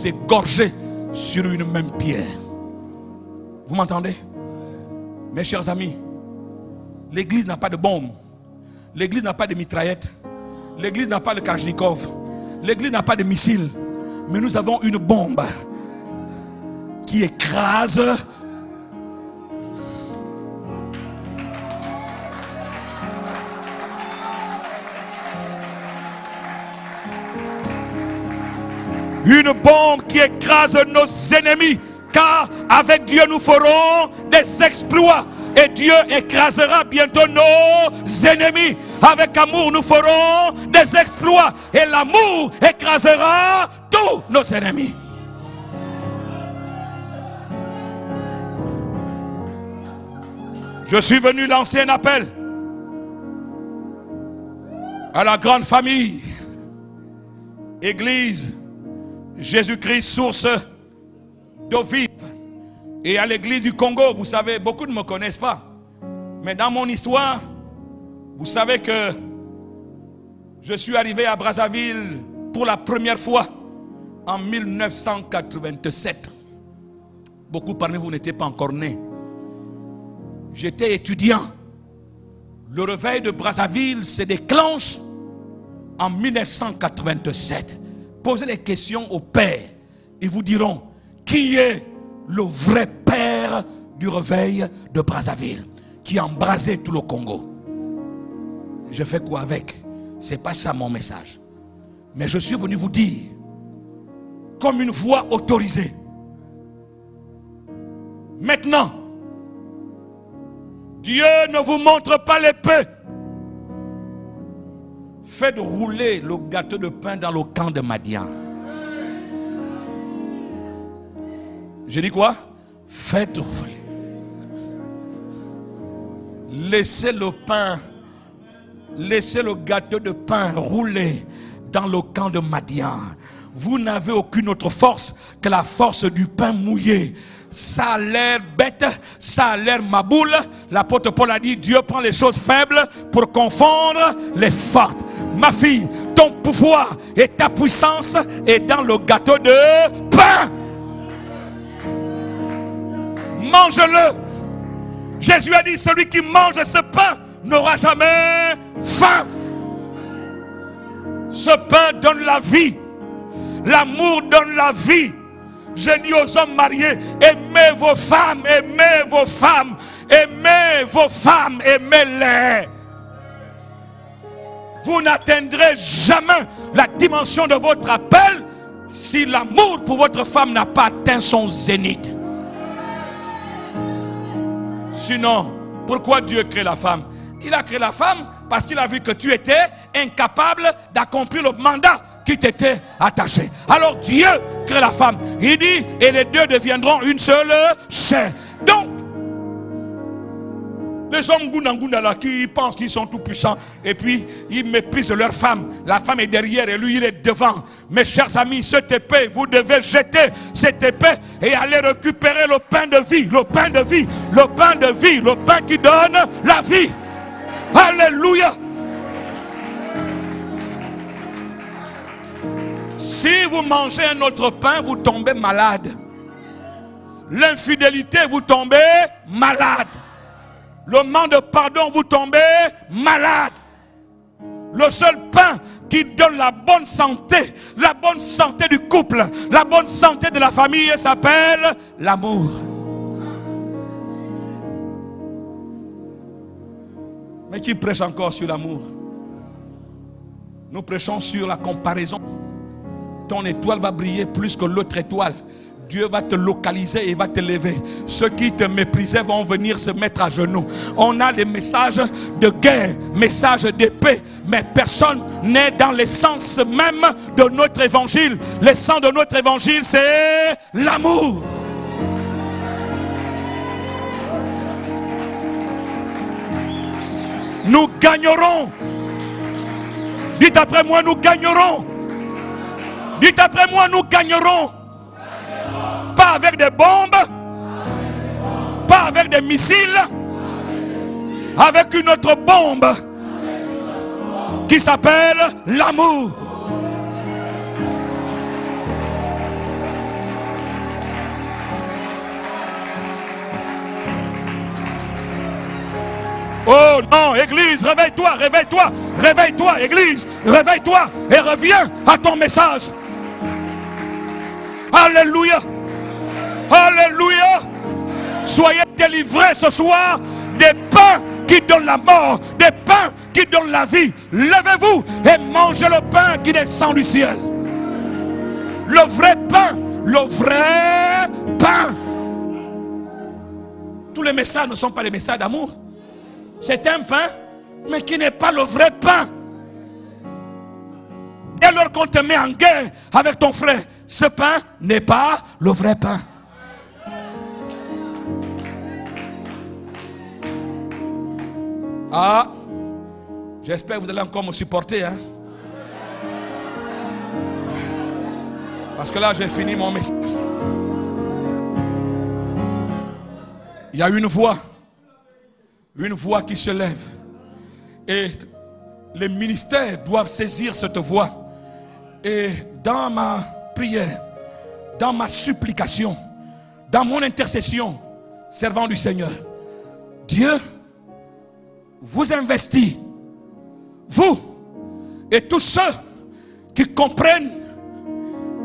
égorger sur une même pierre. Vous m'entendez? Mes chers amis, l'église n'a pas de bombe. L'église n'a pas de mitraillettes. L'église n'a pas de Kalachnikov. L'église n'a pas de missiles. Mais nous avons une bombe qui écrase une bombe qui écrase nos ennemis. Car avec Dieu nous ferons des exploits. Et Dieu écrasera bientôt nos ennemis. Avec amour nous ferons des exploits. Et l'amour écrasera tous nos ennemis. Je suis venu lancer un appel à la grande famille, Église Jésus-Christ, source d'eau vive. Et à l'église du Congo, vous savez, beaucoup ne me connaissent pas. Mais dans mon histoire, vous savez que je suis arrivé à Brazzaville pour la première fois en 1987. Beaucoup parmi vous n'étaient pas encore nés. J'étais étudiant. Le réveil de Brazzaville se déclenche en 1987. Posez les questions aux pères. Ils vous diront qui est le vrai père du réveil de Brazzaville qui a embrasé tout le Congo. Je fais quoi avec? C'est pas ça mon message. Mais je suis venu vous dire, comme une voix autorisée, maintenant, Dieu ne vous montre pas l'épée. Faites rouler le gâteau de pain dans le camp de Madian. J'ai dit quoi? Faites rouler. Laissez le pain, laissez le gâteau de pain rouler dans le camp de Madian. Vous n'avez aucune autre force que la force du pain mouillé. Ça a l'air bête, ça a l'air maboule. L'apôtre Paul a dit, Dieu prend les choses faibles pour confondre les fortes. Ma fille, ton pouvoir et ta puissance est dans le gâteau de pain. mange-le. Jésus a dit, celui qui mange ce pain n'aura jamais faim. Ce pain donne la vie. L'amour donne la vie. Je dis aux hommes mariés, aimez vos femmes, aimez vos femmes, aimez vos femmes, aimez-les. Vous n'atteindrez jamais la dimension de votre appel si l'amour pour votre femme n'a pas atteint son zénith. Sinon, pourquoi Dieu crée la femme? Il a créé la femme parce qu'il a vu que tu étais incapable d'accomplir le mandat qui t'était attaché. Alors Dieu crée la femme. Il dit, et les deux deviendront une seule chair. Donc, les hommes gounda là qui pensent qu'ils sont tout puissants et puis ils méprisent leur femme. La femme est derrière et lui il est devant. Mes chers amis, cette épée, vous devez jeter cette épée et aller récupérer le pain de vie, le pain de vie, le pain de vie, le pain qui donne la vie. Alléluia. Si vous mangez un autre pain, vous tombez malade. L'infidélité, vous tombez malade. Le manque de pardon, vous tombez malade. Le seul pain qui donne la bonne santé du couple, la bonne santé de la famille s'appelle l'amour. Mais qui prêche encore sur l'amour? Nous prêchons sur la comparaison. Ton étoile va briller plus que l'autre étoile. Dieu va te localiser et va te lever. Ceux qui te méprisaient vont venir se mettre à genoux. On a des messages de guerre, messages d'épée, mais personne n'est dans l'essence même de notre évangile. L'essence de notre évangile, c'est l'amour. Nous gagnerons. Dites après moi, nous gagnerons. Dites après moi, nous gagnerons. Pas avec des bombes, pas avec des missiles, avec une autre bombe qui s'appelle l'amour. Oh non, Église, réveille-toi, réveille-toi, réveille-toi, Église, réveille-toi et reviens à ton message. Alléluia. Alléluia. Soyez délivrés ce soir des pains qui donnent la mort, des pains qui donnent la vie. Levez-vous et mangez le pain qui descend du ciel. Le vrai pain, le vrai pain. Tous les messages ne sont pas des messages d'amour. C'est un pain, mais qui n'est pas le vrai pain. Dès lors qu'on te met en guerre avec ton frère, ce pain n'est pas le vrai pain. Ah, j'espère que vous allez encore me supporter, hein? Parce que là, j'ai fini mon message. Il y a une voix qui se lève. Et les ministères doivent saisir cette voix. Et dans ma prière, dans ma supplication, dans mon intercession, servant du Seigneur, Dieu vous investit, vous et tous ceux qui comprennent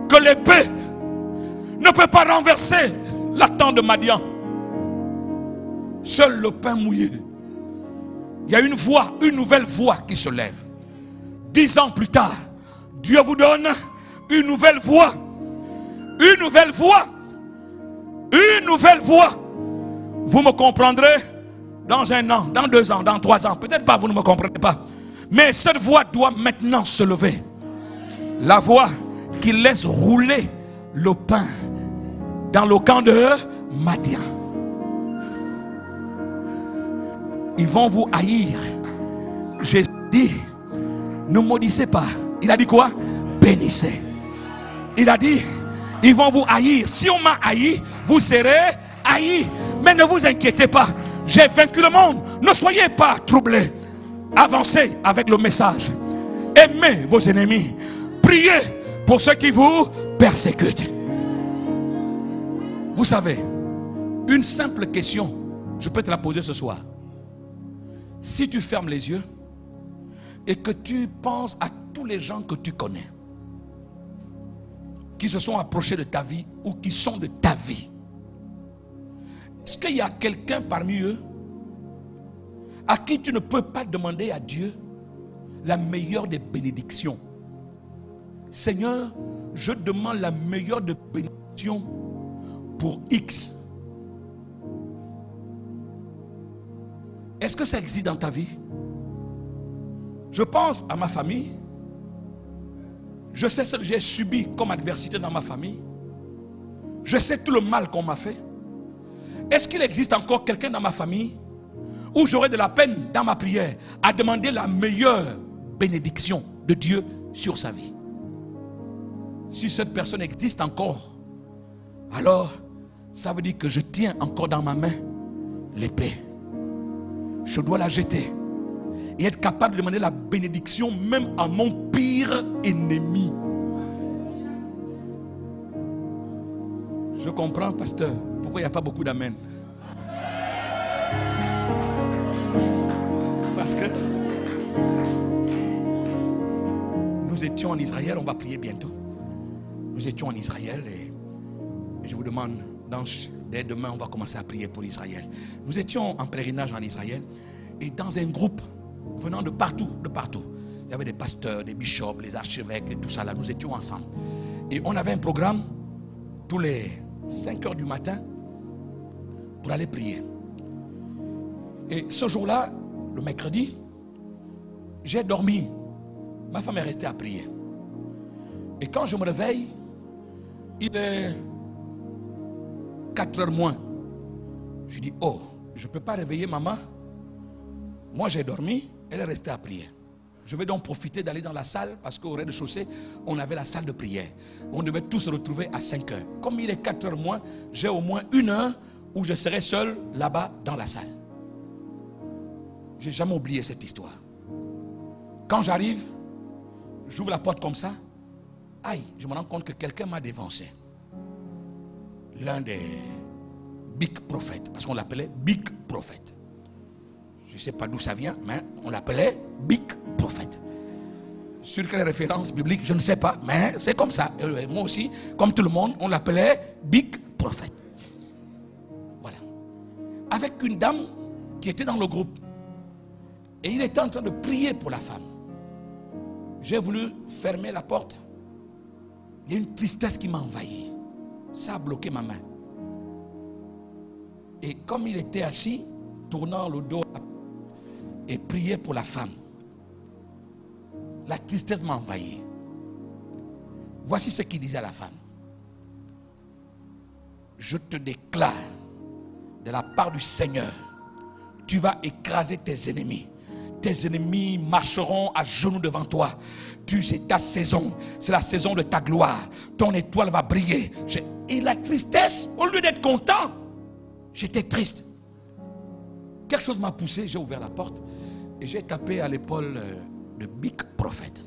que l'épée ne peut pas renverser la tente de Madian. Seul le pain mouillé. Il y a une voix, une nouvelle voix qui se lève. 10 ans plus tard, Dieu vous donne une nouvelle voix. Une nouvelle voix. Une nouvelle voix. Vous me comprendrez dans 1 an, dans 2 ans, dans 3 ans. Peut-être pas, vous ne me comprenez pas. Mais cette voix doit maintenant se lever. La voix qui laisse rouler le pain dans le camp de Madian. Ils vont vous haïr. Jésus dit, ne maudissez pas. Il a dit quoi? Bénissez. Il a dit, ils vont vous haïr. Si on m'a haï, vous serez haïs. Mais ne vous inquiétez pas. J'ai vaincu le monde. Ne soyez pas troublés. Avancez avec le message. Aimez vos ennemis. Priez pour ceux qui vous persécutent. Vous savez, Une simple question, je peux te la poser ce soir. Si tu fermes les yeux et que tu penses à tous les gens que tu connais, qui se sont approchés de ta vie ou qui sont de ta vie, est-ce qu'il y a quelqu'un parmi eux à qui tu ne peux pas demander à Dieu la meilleure des bénédictions? Seigneur, je demande la meilleure des bénédictions pour X. Est-ce que ça existe dans ta vie? Je pense à ma famille. Je sais ce que j'ai subi comme adversité dans ma famille. Je sais tout le mal qu'on m'a fait. Est-ce qu'il existe encore quelqu'un dans ma famille où j'aurais de la peine dans ma prière à demander la meilleure bénédiction de Dieu sur sa vie? Si cette personne existe encore, alors ça veut dire que je tiens encore dans ma main l'épée. Je dois la jeter et être capable de demander la bénédiction même à mon pire ennemi. Je comprends, pasteur, pourquoi il n'y a pas beaucoup d'amen. Parce que nous étions en Israël, on va prier bientôt. Nous étions en Israël et je vous demande, dès demain on va commencer à prier pour Israël. Nous étions en pèlerinage en Israël et dans un groupe venant de partout, il y avait des pasteurs, des bishops, les archevêques et tout ça là, nous étions ensemble. Et on avait un programme tous les 5 heures du matin pour aller prier. Et ce jour-là, le mercredi, j'ai dormi. Ma femme est restée à prier. Et quand je me réveille, il est 4 heures moins. Je dis, oh, je ne peux pas réveiller maman. Moi j'ai dormi, elle est restée à prier. Je vais donc profiter d'aller dans la salle parce qu'au rez-de-chaussée, on avait la salle de prière. On devait tous se retrouver à 5 heures. Comme il est 4 heures moins, j'ai au moins 1 heure où je serai seul là-bas dans la salle. Je n'ai jamais oublié cette histoire. Quand j'arrive, j'ouvre la porte comme ça. Aïe, je me rends compte que quelqu'un m'a dévancé. L'un des big prophètes, parce qu'on l'appelait big prophète. Je ne sais pas d'où ça vient, mais on l'appelait big prophète. Sur quelle référence biblique, je ne sais pas, mais c'est comme ça. Et moi aussi, comme tout le monde, on l'appelait big prophète. Voilà. Avec une dame qui était dans le groupe. Et il était en train de prier pour la femme. J'ai voulu fermer la porte. Il y a une tristesse qui m'a envahi. Ça a bloqué ma main. Et comme il était assis, tournant le dos et priait pour la femme, la tristesse m'a envahi. Voici ce qu'il disait à la femme. Je te déclare de la part du Seigneur, tu vas écraser tes ennemis. Tes ennemis marcheront à genoux devant toi. C'est ta saison, c'est la saison de ta gloire. Ton étoile va briller. Et la tristesse, au lieu d'être content, j'étais triste. Quelque chose m'a poussé, j'ai ouvert la porte et j'ai tapé à l'épaule de Big Prophète.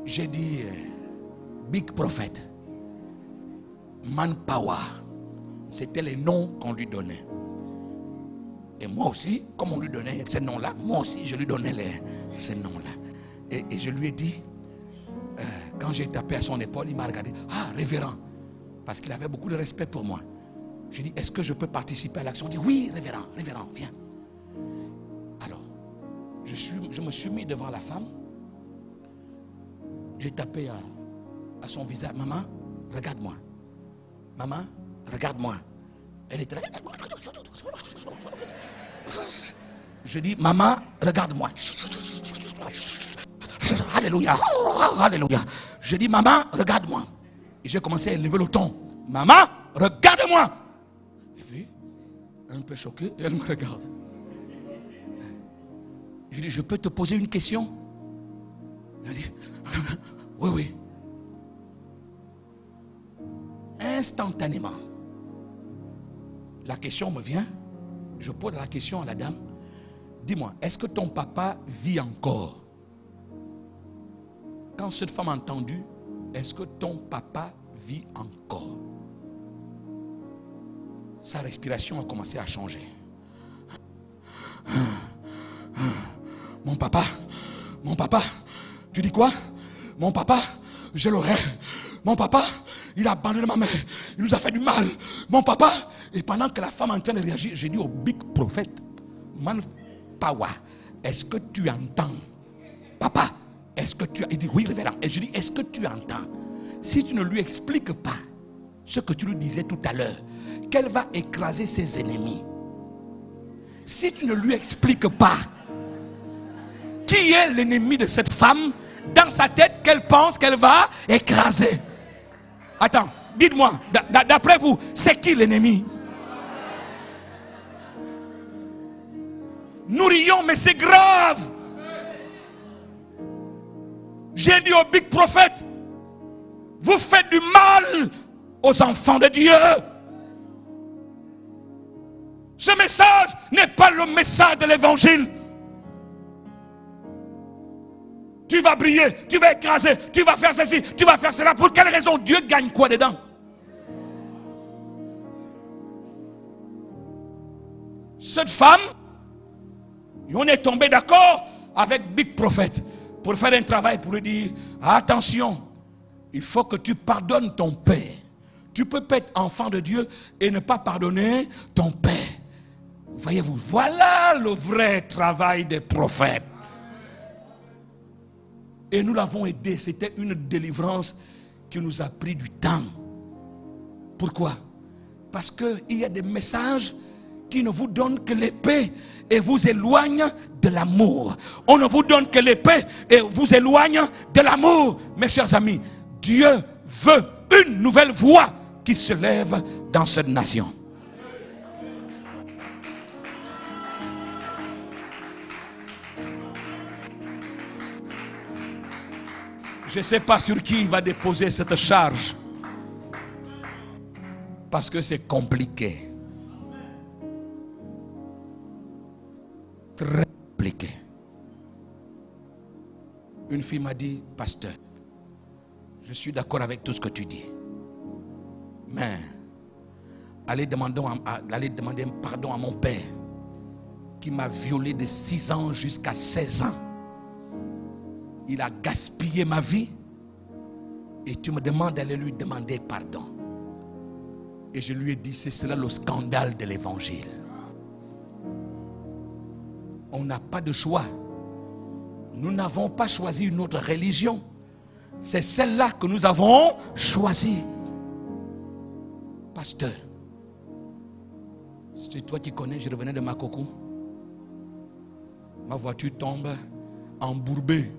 J'ai dit, Big Prophète, Manpower, c'était les noms qu'on lui donnait. Et moi aussi, comme on lui donnait ces noms-là, moi aussi je lui donnais ces noms-là. Et je lui ai dit, quand j'ai tapé à son épaule, il m'a regardé, ah, révérend, parce qu'il avait beaucoup de respect pour moi. Je lui ai dit, est-ce que je peux participer à l'action? Il dit, oui, révérend, viens. Alors, je me suis mis devant la femme, j'ai tapé à son visage, maman, regarde-moi. Maman, regarde-moi. Elle était là. Je dis, maman, regarde-moi. Alléluia, alléluia. Je dis, maman, regarde-moi. Et j'ai commencé à élever le ton. Maman, regarde-moi. Et puis, un peu choquée, elle me regarde. Je dis, je peux te poser une question? Elle dit, oui, oui. Instantanément, la question me vient. Je pose la question à la dame. Dis-moi, est-ce que ton papa vit encore? Quand cette femme a entendu, est-ce que ton papa vit encore? sa respiration a commencé à changer. Mon papa, tu dis quoi? Mon papa, je l'aurai. Mon papa, il a abandonné ma mère. Il nous a fait du mal. Mon papa. Et pendant que la femme est en train de réagir, j'ai dit au big prophète, Man Power, est-ce que tu entends? Papa, est-ce que tu as... Il dit oui, révérend. Et je dis, est-ce que tu entends? Si tu ne lui expliques pas ce que tu lui disais tout à l'heure, qu'elle va écraser ses ennemis. Si tu ne lui expliques pas qui est l'ennemi de cette femme, dans sa tête, qu'elle pense qu'elle va écraser. Attends, dites-moi, d'après vous, c'est qui l'ennemi? Nous rions, mais c'est grave. J'ai dit au big prophète, vous faites du mal aux enfants de Dieu. Ce message n'est pas le message de l'évangile. Tu vas briller, tu vas écraser, tu vas faire ceci, tu vas faire cela. Pour quelle raison? Dieu gagne quoi dedans? Cette femme, on est tombé d'accord avec Big Prophet pour faire un travail pour lui dire, attention, il faut que tu pardonnes ton père. Tu peux pas être enfant de Dieu et ne pas pardonner ton père. Voyez-vous, voilà le vrai travail des prophètes. Et nous l'avons aidé. C'était une délivrance qui nous a pris du temps. Pourquoi? Parce qu'il y a des messages qui ne vous donnent que l'épée et vous éloignent de l'amour. On ne vous donne que l'épée et vous éloigne de l'amour. Mes chers amis, Dieu veut une nouvelle voix qui se lève dans cette nation. Je ne sais pas sur qui il va déposer cette charge. Parce que c'est compliqué. Très compliqué. Une fille m'a dit, pasteur, je suis d'accord avec tout ce que tu dis. Mais allez demander un pardon à mon père qui m'a violé de 6 ans jusqu'à 16 ans. Il a gaspillé ma vie et tu me demandes d'aller lui demander pardon. Et je lui ai dit, c'est cela le scandale de l'évangile. On n'a pas de choix. Nous n'avons pas choisi une autre religion. C'est celle-là que nous avons choisie. Pasteur, c'est toi qui connais, je revenais de Makoko. Ma voiture tombe embourbée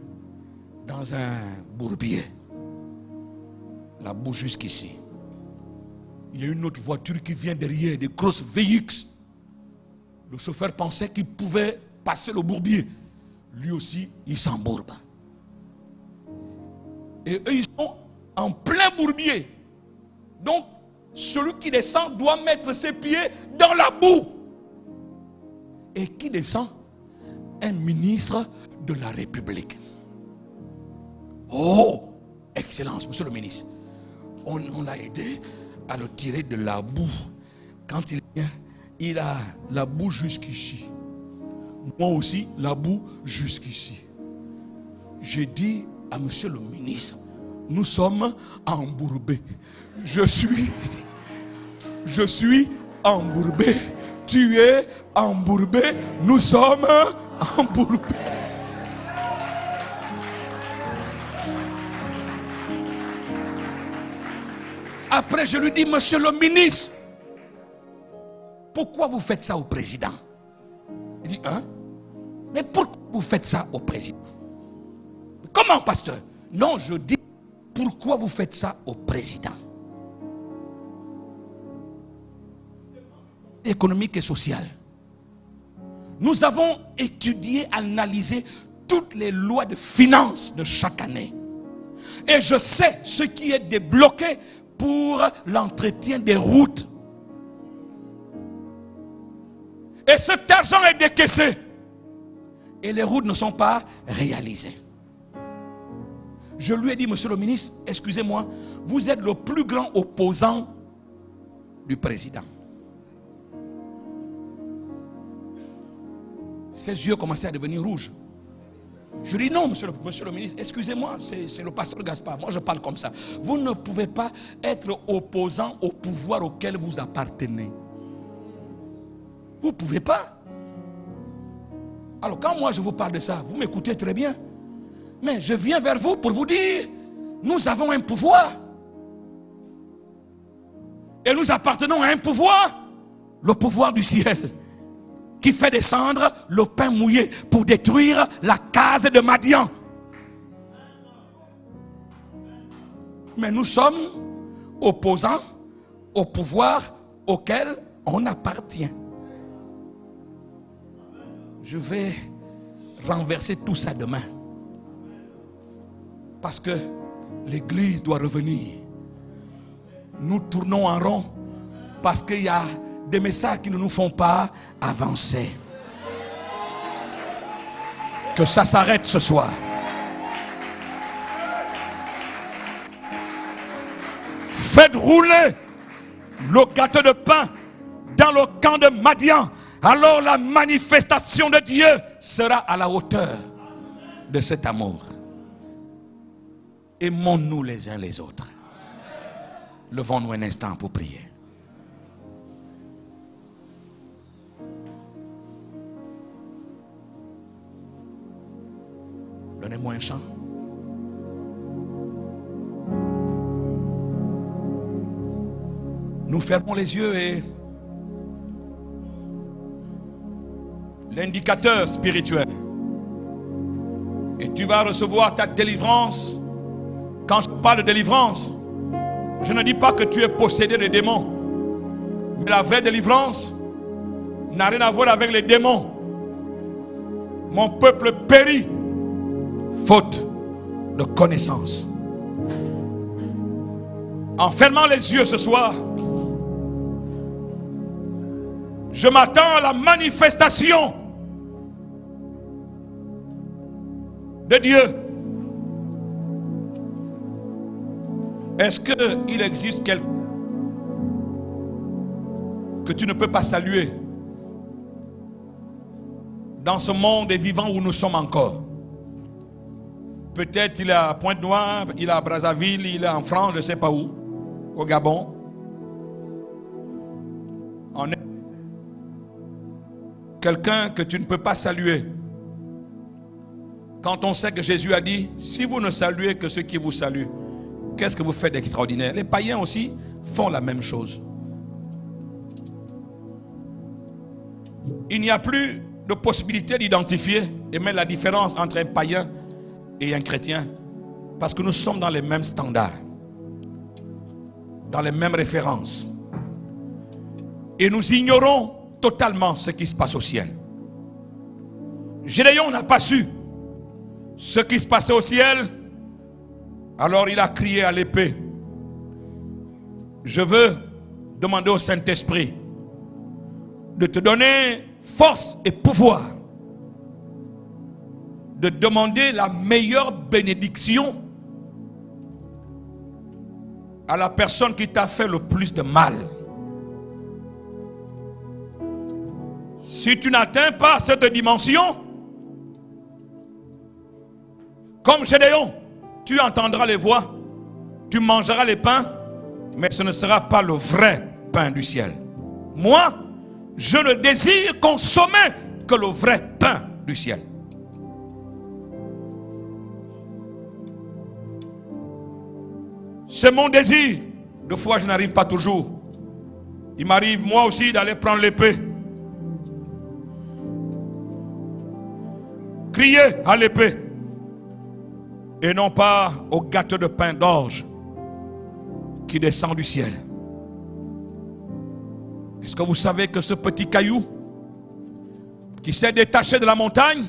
dans un bourbier. La boue jusqu'ici. Il y a une autre voiture qui vient derrière, des grosses VX. Le chauffeur pensait qu'il pouvait passer le bourbier. Lui aussi, il s'embourbe. Et eux, ils sont en plein bourbier. Donc, celui qui descend doit mettre ses pieds dans la boue. Et qui descend? Un ministre de la République. Oh, Excellence, monsieur le ministre. On l'a aidé à le tirer de la boue. Quand il vient, il a la boue jusqu'ici. Moi aussi, la boue jusqu'ici. J'ai dit à monsieur le ministre, nous sommes embourbés. Je suis embourbé. Tu es embourbé. Nous sommes embourbés. Après, je lui dis, monsieur le ministre, pourquoi vous faites ça au président? Il dit, hein? Mais pourquoi vous faites ça au président? Comment, pasteur? Non, je dis, pourquoi vous faites ça au président? Économique et social. Nous avons étudié, analysé toutes les lois de finances de chaque année. Et je sais ce qui est débloqué pour l'entretien des routes. Et cet argent est décaissé. Et les routes ne sont pas réalisées. Je lui ai dit, monsieur le ministre, excusez-moi, vous êtes le plus grand opposant du président. Ses yeux commençaient à devenir rouges. Je dis non, monsieur le ministre, excusez-moi, c'est le pasteur Gaspard, moi je parle comme ça. Vous ne pouvez pas être opposant au pouvoir auquel vous appartenez. Vous ne pouvez pas. Alors quand moi je vous parle de ça, vous m'écoutez très bien. Mais je viens vers vous pour vous dire, nous avons un pouvoir. Et nous appartenons à un pouvoir, le pouvoir du ciel, qui fait descendre le pain mouillé pour détruire la case de Madian. Mais nous sommes opposants au pouvoir auquel on appartient. Je vais renverser tout ça demain. Parce que l'église doit revenir. Nous tournons en rond parce qu'il y a des messages qui ne nous font pas avancer. Que ça s'arrête ce soir. Faites rouler le gâteau de pain dans le camp de Madian. Alors la manifestation de Dieu sera à la hauteur de cet amour. Aimons-nous les uns les autres. Levons-nous un instant pour prier. Donnez-moi un chant. Nous fermons les yeux et l'indicateur spirituel. Et tu vas recevoir ta délivrance. Quand je parle de délivrance, je ne dis pas que tu es possédé de démons. Mais la vraie délivrance n'a rien à voir avec les démons. Mon peuple périt faute de connaissance. En fermant les yeux ce soir, je m'attends à la manifestation de Dieu. Est-ce qu'il existe quelqu'un que tu ne peux pas saluer dans ce monde des vivants où nous sommes encore? Peut-être il est à Pointe-Noire, il est à Brazzaville, il est en France, je ne sais pas où, au Gabon. Quelqu'un que tu ne peux pas saluer. Quand on sait que Jésus a dit, si vous ne saluez que ceux qui vous saluent, qu'est-ce que vous faites d'extraordinaire? Les païens aussi font la même chose. Il n'y a plus de possibilité d'identifier et mettre la différence entre un païen et un chrétien. Parce que nous sommes dans les mêmes standards. Dans les mêmes références. Et nous ignorons totalement ce qui se passe au ciel. Gédéon n'a pas su ce qui se passait au ciel. Alors il a crié à l'épée. Je veux demander au Saint-Esprit de te donner force et pouvoir, de demander la meilleure bénédiction à la personne qui t'a fait le plus de mal. Si tu n'atteins pas cette dimension, comme Gédéon, tu entendras les voix, tu mangeras les pains, mais ce ne sera pas le vrai pain du ciel. Moi, je ne désire consommer que le vrai pain du ciel. C'est mon désir. Deux fois, je n'arrive pas toujours. Il m'arrive moi aussi d'aller prendre l'épée. Crier à l'épée. Et non pas au gâteau de pain d'orge qui descend du ciel. Est-ce que vous savez que ce petit caillou qui s'est détaché de la montagne,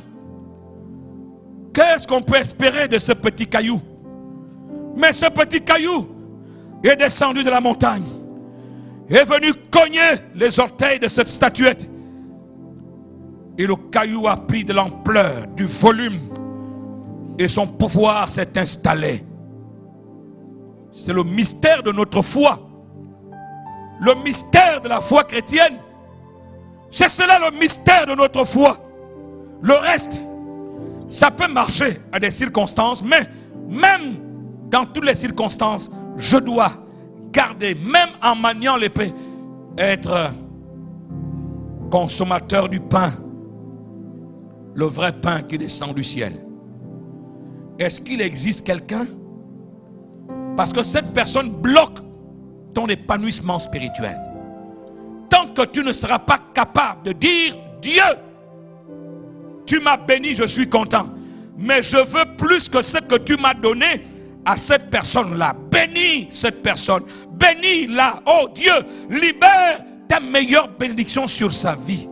qu'est-ce qu'on peut espérer de ce petit caillou? Mais ce petit caillou est descendu de la montagne, est venu cogner les orteils de cette statuette. Et le caillou a pris de l'ampleur, du volume, et son pouvoir s'est installé. C'est le mystère de notre foi. Le mystère de la foi chrétienne. C'est cela le mystère de notre foi. Le reste, ça peut marcher à des circonstances, mais même dans toutes les circonstances, je dois garder, même en maniant l'épée, être consommateur du pain, le vrai pain qui descend du ciel. Est-ce qu'il existe quelqu'un? Parce que cette personne bloque ton épanouissement spirituel. Tant que tu ne seras pas capable de dire, Dieu, tu m'as béni, je suis content, mais je veux plus que ce que tu m'as donné à cette personne-là. Bénis cette personne, bénis-la. Oh Dieu, libère ta meilleure bénédiction sur sa vie.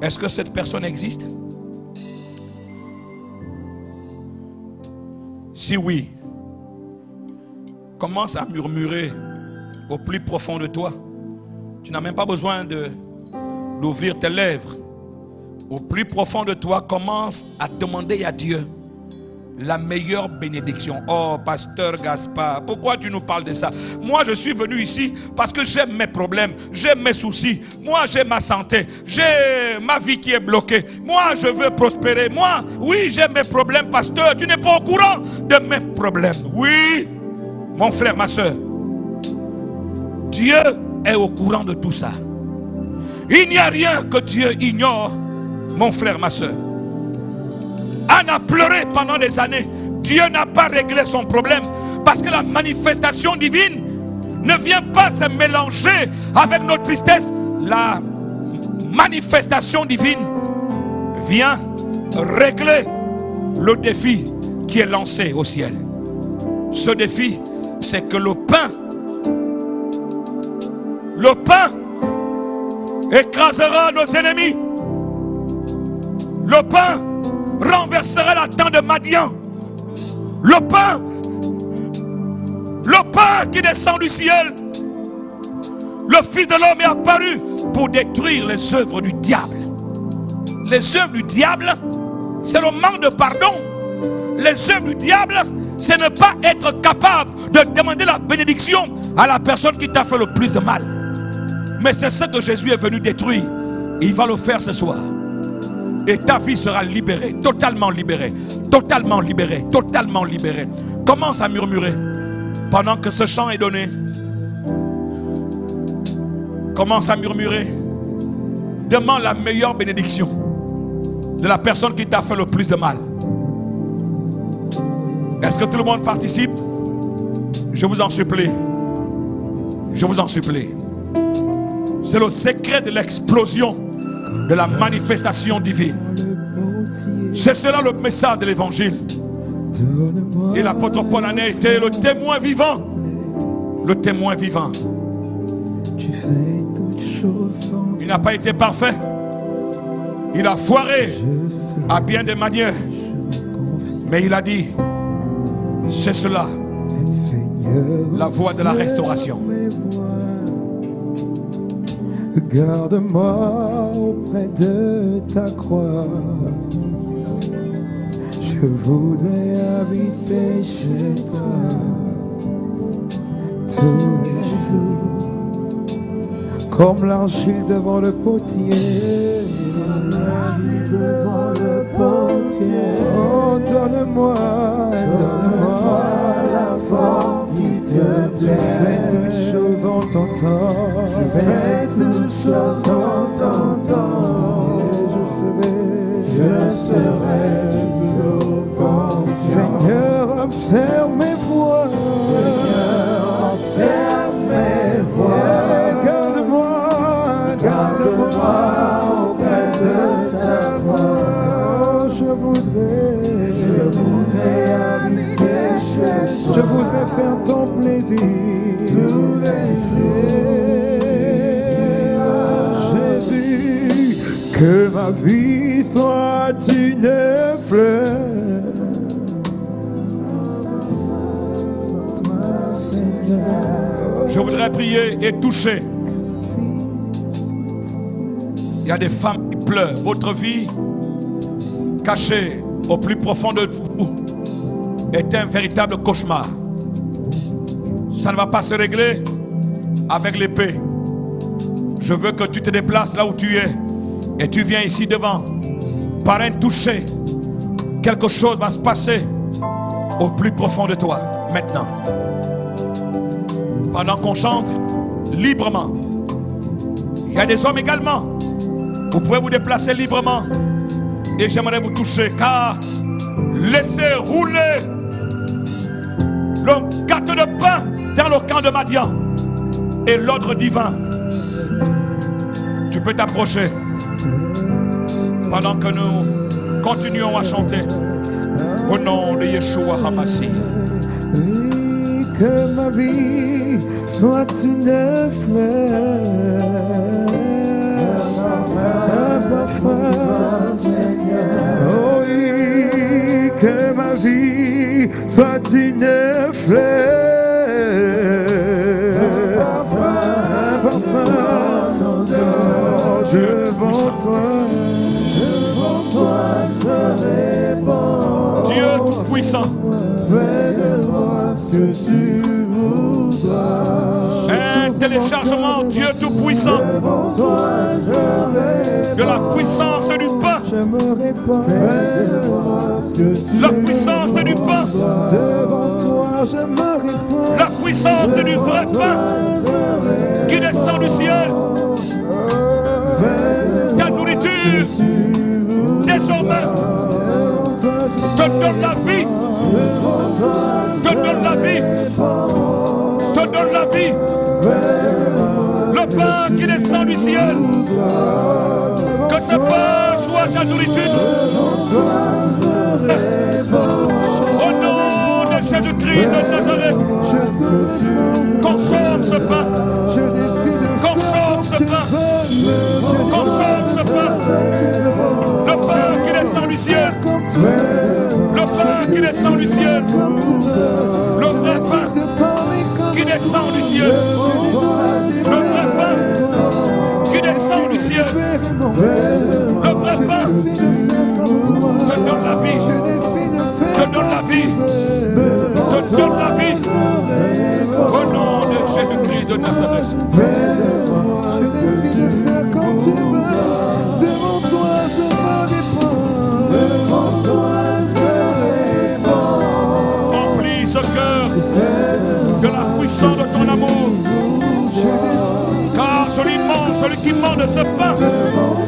Est-ce que cette personne existe? Si oui, commence à murmurer au plus profond de toi. Tu n'as même pas besoin d'ouvrir tes lèvres. Au plus profond de toi, commence à demander à Dieu la meilleure bénédiction. Oh, pasteur Gaspard, pourquoi tu nous parles de ça? Moi, je suis venu ici parce que j'ai mes problèmes, j'ai mes soucis. Moi, j'ai ma santé, j'ai ma vie qui est bloquée. Moi, je veux prospérer. Moi, oui, j'ai mes problèmes, pasteur. Tu n'es pas au courant de mes problèmes. Oui, mon frère, ma soeur. Dieu est au courant de tout ça. Il n'y a rien que Dieu ignore, mon frère, ma soeur. Anne a pleuré pendant des années. Dieu n'a pas réglé son problème parce que la manifestation divine ne vient pas se mélanger avec notre tristesse. La manifestation divine vient régler le défi qui est lancé au ciel. Ce défi, c'est que le pain écrasera nos ennemis. Le pain renversera la tente de Madian. Le pain qui descend du ciel. Le Fils de l'homme est apparu pour détruire les œuvres du diable. Les œuvres du diable, c'est le manque de pardon. Les œuvres du diable, c'est ne pas être capable de demander la bénédiction à la personne qui t'a fait le plus de mal. Mais c'est ce que Jésus est venu détruire. Il va le faire ce soir. Et ta vie sera libérée, totalement libérée, totalement libérée, totalement libérée. Commence à murmurer pendant que ce chant est donné. Commence à murmurer. Demande la meilleure bénédiction de la personne qui t'a fait le plus de mal. Est-ce que tout le monde participe? Je vous en supplie. Je vous en supplie. C'est le secret de l'explosion de la manifestation divine. C'est cela le message de l'évangile. Et l'apôtre Paul en a été le témoin vivant. Le témoin vivant. Il n'a pas été parfait. Il a foiré à bien des manières. Mais il a dit, c'est cela, la voie de la restauration. Garde-moi auprès de ta croix. Je voudrais habiter chez toi tous les jours, comme l'argile devant le potier. Oh, donne-moi la forme qui te plaît. Fais toutes choses en ton temps. Je fais toutes choses en ton temps. Et je serai toujours confiant. Seigneur, observe mes voies. Seigneur, observe mes voies. Garde-moi auprès de ta croix. Je voudrais habiter chez toi. Je voudrais faire ton plaisir tous les jours. Jésus, que ma vie soit une fleur. Je voudrais prier et toucher. Il y a des femmes qui pleurent. Votre vie cachée au plus profond de vous est un véritable cauchemar. Ça ne va pas se régler avec l'épée. Je veux que tu te déplaces là où tu es et tu viens ici devant. Par un toucher, quelque chose va se passer au plus profond de toi maintenant. Pendant qu'on chante librement, il y a des hommes également. Vous pouvez vous déplacer librement et j'aimerais vous toucher, car laissez rouler le gâteau de pain dans le camp de Madian et l'ordre divin. Tu peux t'approcher pendant que nous continuons à chanter au nom de Yeshua HaMashiach. Que ma vie soit une fleur, un parfum, Seigneur. Oh oui, que ma vie soit une fleur, un parfum, devant toi je me répands. Dieu Tout-Puissant, fais de moi ce que tu voudras. un téléchargement, Dieu Tout-Puissant, Devant toi je me de la puissance du pain, je me répands. Fais de moi ce que tu la puissance du pain, devant toi je me répands. la puissance du vrai pain qui descend du ciel. Ta nourriture désormais te donne la vie, te donne la vie, te donne la vie. Le pain qui descend du ciel, que ce pain soit ta nourriture. Au nom de Jésus-Christ de Nazareth, consomme ce pain, consomme ce pain, consomme ce pain. Le pain qui descend du ciel, le pain qui descend du ciel, le vrai pain qui descend du ciel, le vrai pain qui descend du ciel, le vrai pain te donne la vie, te donne la vie, te donne la vie. Au nom de Jésus-Christ de Nazareth. Remplis ce cœur de la puissance de ton amour. Car celui qui mange de ce pain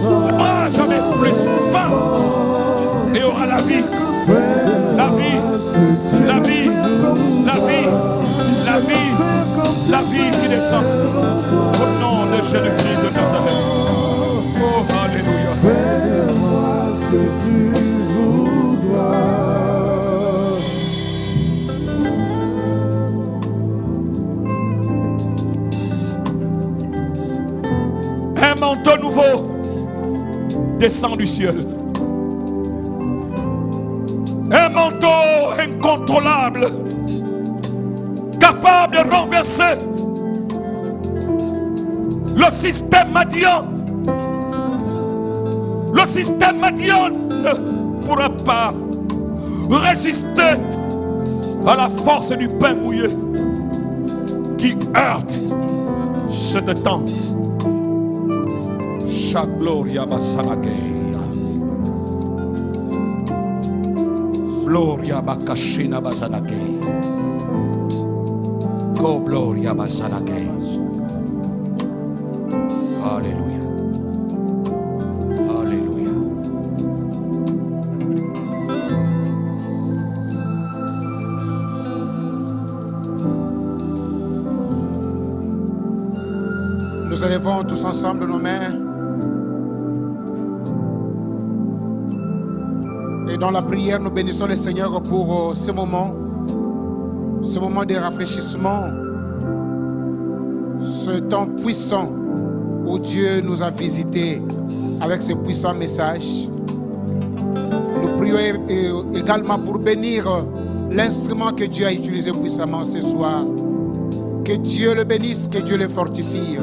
n'aura jamais plus faim et aura la vie. La vie, la vie, la vie, la vie, la vie qui descend. Au nom de Jésus-Christ de Nazareth. Oh, alléluia. Fais-moi ce que tu voudras. Un manteau nouveau descend du ciel. Un manteau incontrôlable, capable de renverser le système Madian. Le système Madian ne pourra pas résister à la force du pain mouillé qui heurte cette tente. Chaque gloria basanagei. Gloria bakashina basanagei. Go gloria basanagei. Alléluia. Alléluia. Nous élevons tous ensemble nos mains. Et dans la prière, nous bénissons le Seigneur pour ce moment de rafraîchissement, ce temps puissant où Dieu nous a visités avec ce puissant message. Nous prions également pour bénir l'instrument que Dieu a utilisé puissamment ce soir. Que Dieu le bénisse, que Dieu le fortifie.